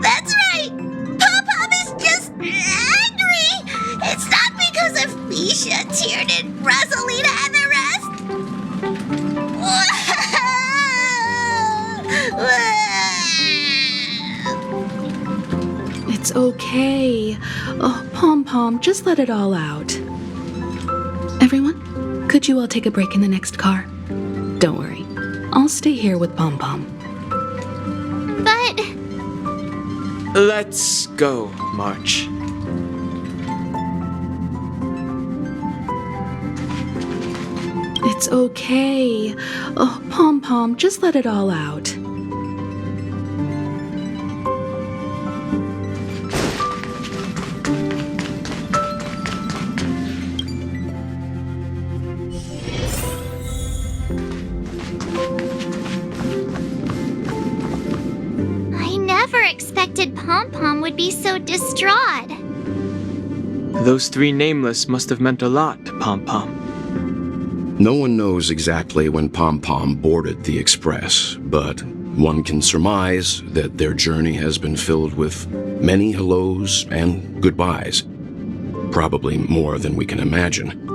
That's right. Pom-Pom is just angry. It's not because of Misha, Tiernan, Rosalina, and the rest. It's okay. Oh, Pom-Pom, just let it all out. Everyone, could you all take a break in the next car? Don't worry. I'll stay here with Pom-Pom. But... Let's go, March. It's okay. Oh, Pom-Pom, just let it all out. Pom-Pom would be so distraught. Those three nameless must have meant a lot to Pom-Pom. No one knows exactly when Pom-Pom boarded the express, but one can surmise that their journey has been filled with many hellos and goodbyes. Probably more than we can imagine.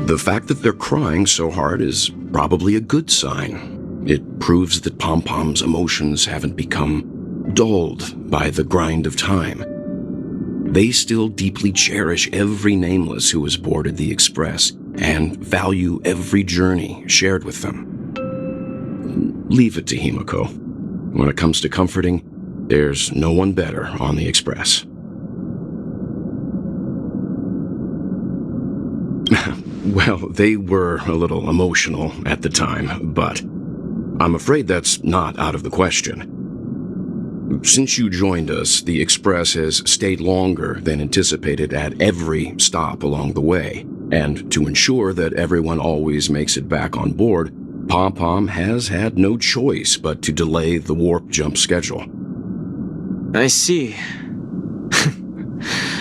The fact that they're crying so hard is probably a good sign. It proves that Pom-Pom's emotions haven't become dulled by the grind of time. They still deeply cherish every nameless who has boarded the express and value every journey shared with them. Leave it to Himiko. When it comes to comforting, there's no one better on the express. Well, they were a little emotional at the time, but I'm afraid that's not out of the question. Since you joined us, the Express has stayed longer than anticipated at every stop along the way. And to ensure that everyone always makes it back on board, Pom-Pom has had no choice but to delay the warp jump schedule. I see.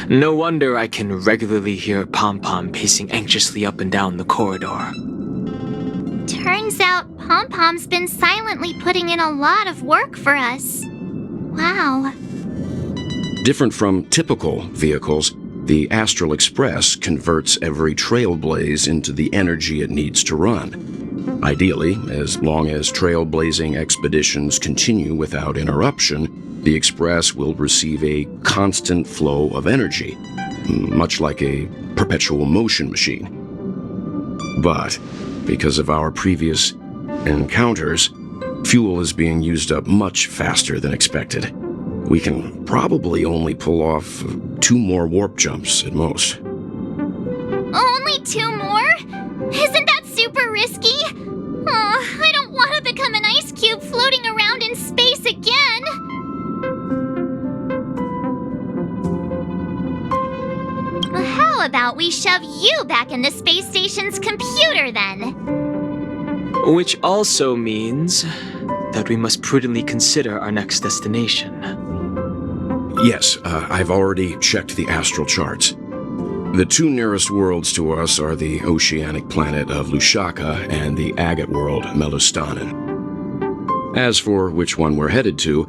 No wonder I can regularly hear Pom-Pom pacing anxiously up and down the corridor. Turns out Pom-Pom's been silently putting in a lot of work for us. Wow. Different from typical vehicles, the Astral Express converts every trailblaze into the energy it needs to run. Ideally, as long as trailblazing expeditions continue without interruption, the Express will receive a constant flow of energy, much like a perpetual motion machine. But because of our previous encounters, fuel is being used up much faster than expected. We can probably only pull off 2 more warp jumps at most. Only 2 more? you back in the space station's computer then. Which also means that we must prudently consider our next destination. Yes, I've already checked the astral charts. The two nearest worlds to us are the oceanic planet of Lushaka and the agate world, Melustanen. As for which one we're headed to,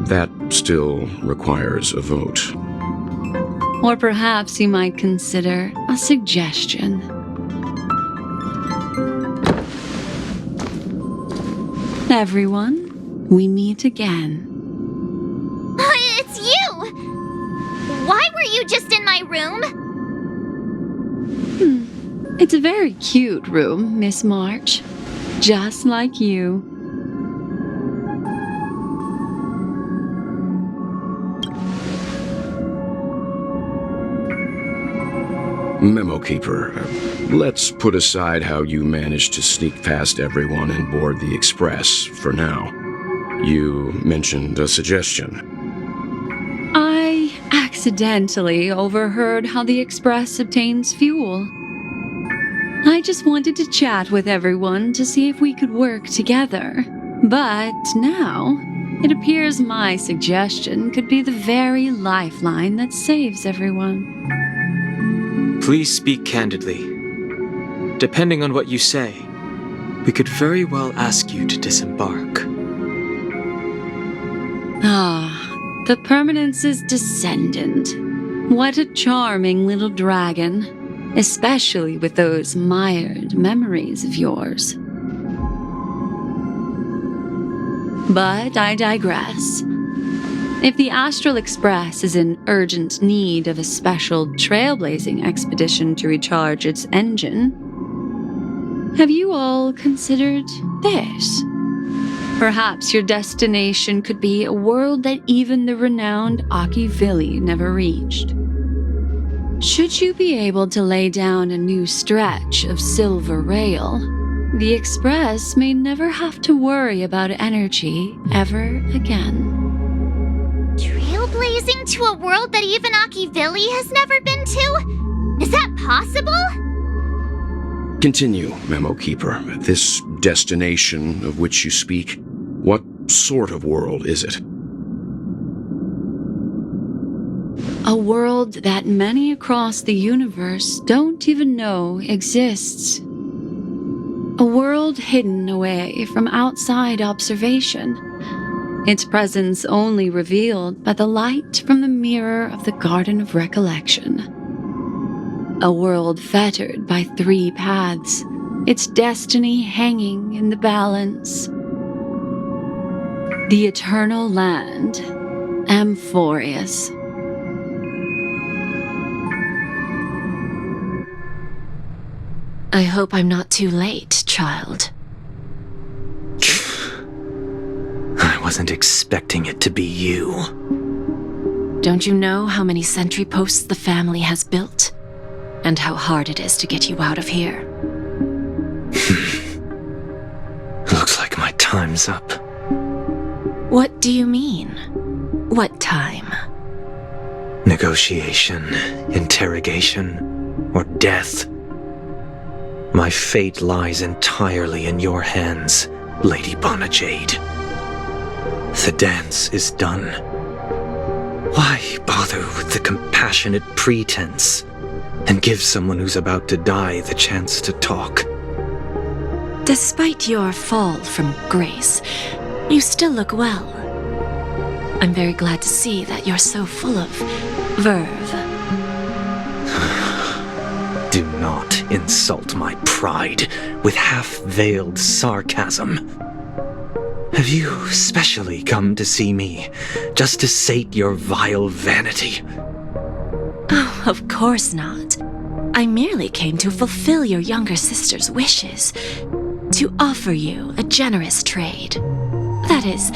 that still requires a vote. Or perhaps you might consider a suggestion. Everyone, we meet again. It's you! Why were you just in my room? It's a very cute room, Miss March. Just like you. Memo Keeper, let's put aside how you managed to sneak past everyone and board the Express for now. You mentioned a suggestion. I accidentally overheard how the Express obtains fuel. I just wanted to chat with everyone to see if we could work together. But now, it appears my suggestion could be the very lifeline that saves everyone. Please speak candidly. Depending on what you say, we could very well ask you to disembark. The Permanence's descendant. What a charming little dragon, especially with those mired memories of yours. But I digress. If the Astral Express is in urgent need of a special trailblazing expedition to recharge its engine, have you all considered this? Perhaps your destination could be a world that even the renowned Akivili never reached. Should you be able to lay down a new stretch of silver rail, the Express may never have to worry about energy ever again. Trailblazing to a world that even Akivili has never been to? Is that possible? Continue, Memo Keeper. This destination of which you speak, what sort of world is it? A world that many across the universe don't even know exists. A world hidden away from outside observation. Its presence only revealed by the light from the mirror of the Garden of Recollection. A world fettered by 3 paths, its destiny hanging in the balance. The Eternal Land, Amphorius. I hope I'm not too late, child. I wasn't expecting it to be you. Don't you know how many sentry posts the family has built? And how hard it is to get you out of here? Looks like my time's up. What do you mean? What time? Negotiation, interrogation, or death. My fate lies entirely in your hands, Lady Bonajade. The dance is done. Why bother with the compassionate pretense and give someone who's about to die the chance to talk? Despite your fall from grace, you still look well. I'm very glad to see that you're so full of verve. Do not insult my pride with half-veiled sarcasm. Have you specially come to see me just to sate your vile vanity? Oh, of course not. I merely came to fulfill your younger sister's wishes, to offer you a generous trade. That is,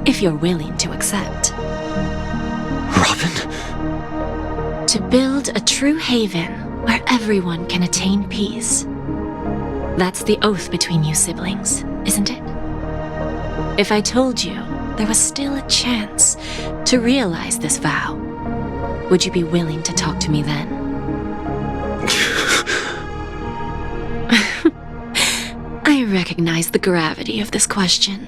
if you're willing to accept. Robin? To build a true haven where everyone can attain peace. That's the oath between you siblings, isn't it? If I told you there was still a chance to realize this vow, would you be willing to talk to me then? I recognize the gravity of this question,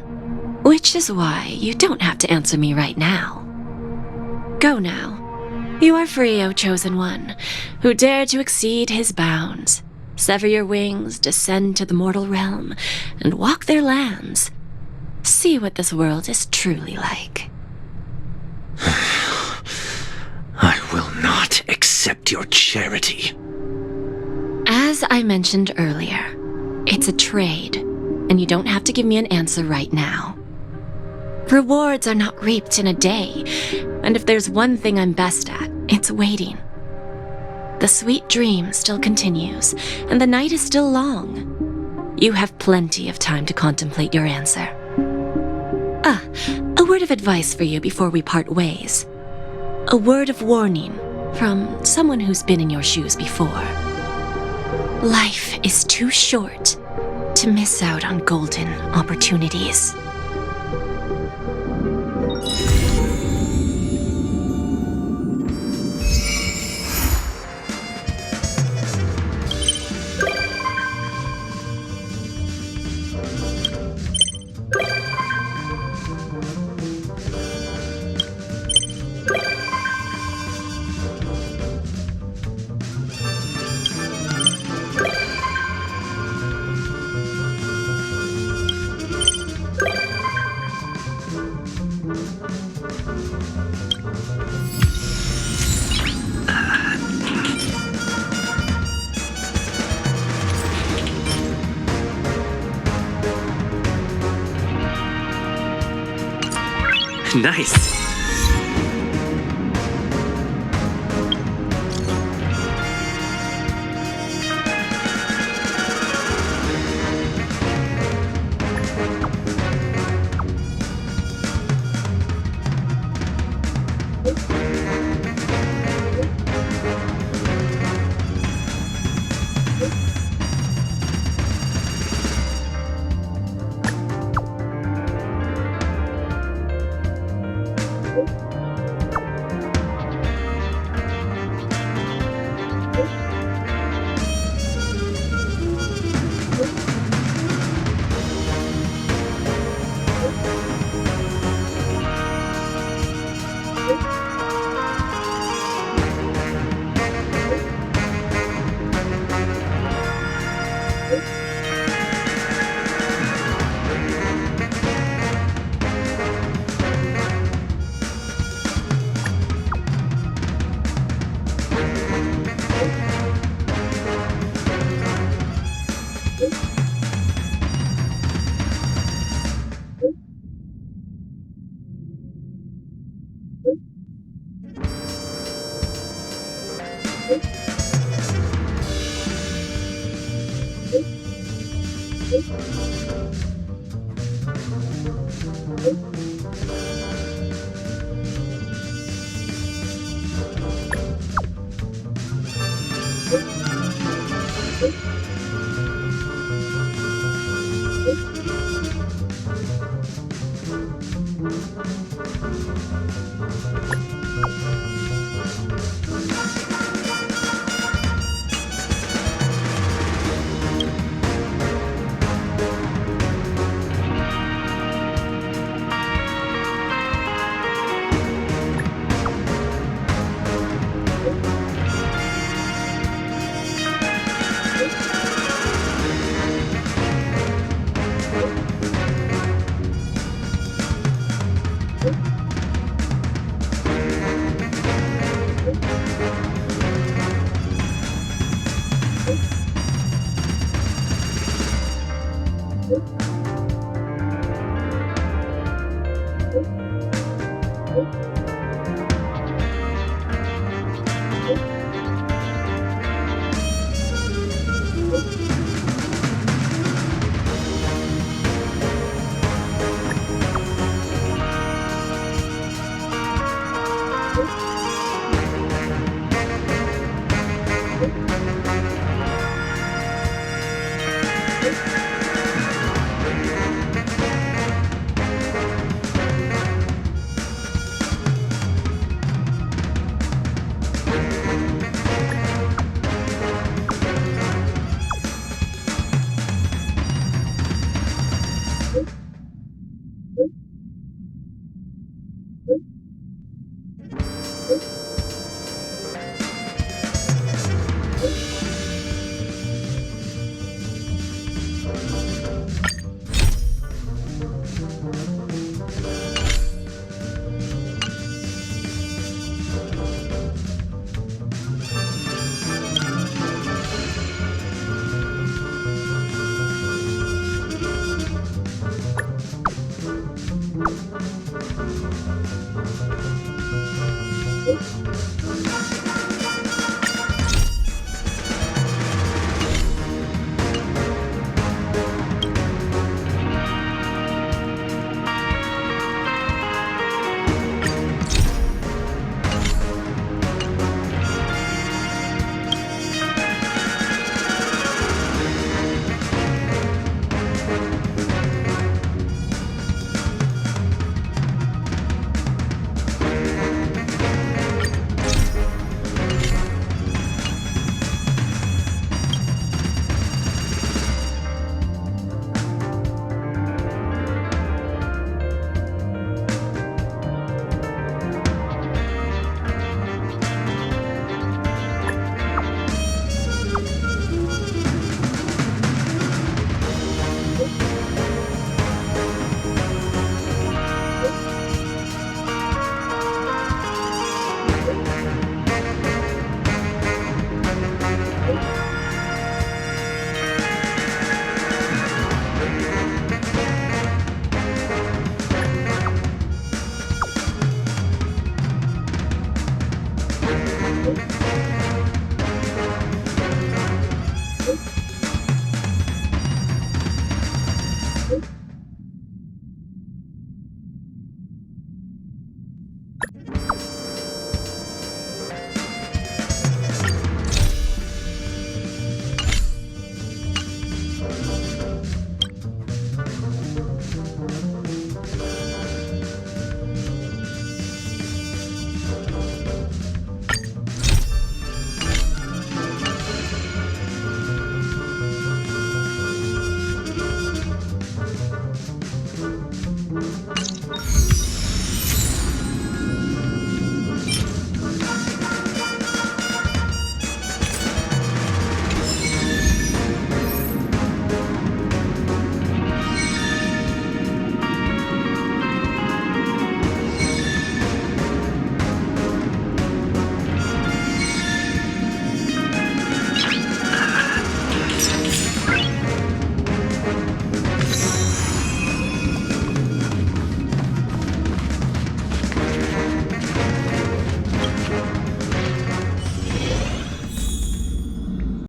which is why you don't have to answer me right now. Go now. You are free, O Chosen One, who dare to exceed his bounds. Sever your wings, descend to the mortal realm, and walk their lands. See what this world is truly like. I will not accept your charity. As I mentioned earlier, it's a trade, and you don't have to give me an answer right now. Rewards are not reaped in a day, and if there's one thing I'm best at, it's waiting. The sweet dream still continues, and the night is still long. You have plenty of time to contemplate your answer. A word of advice for you before we part ways. A word of warning from someone who's been in your shoes before. Life is too short to miss out on golden opportunities. Nice.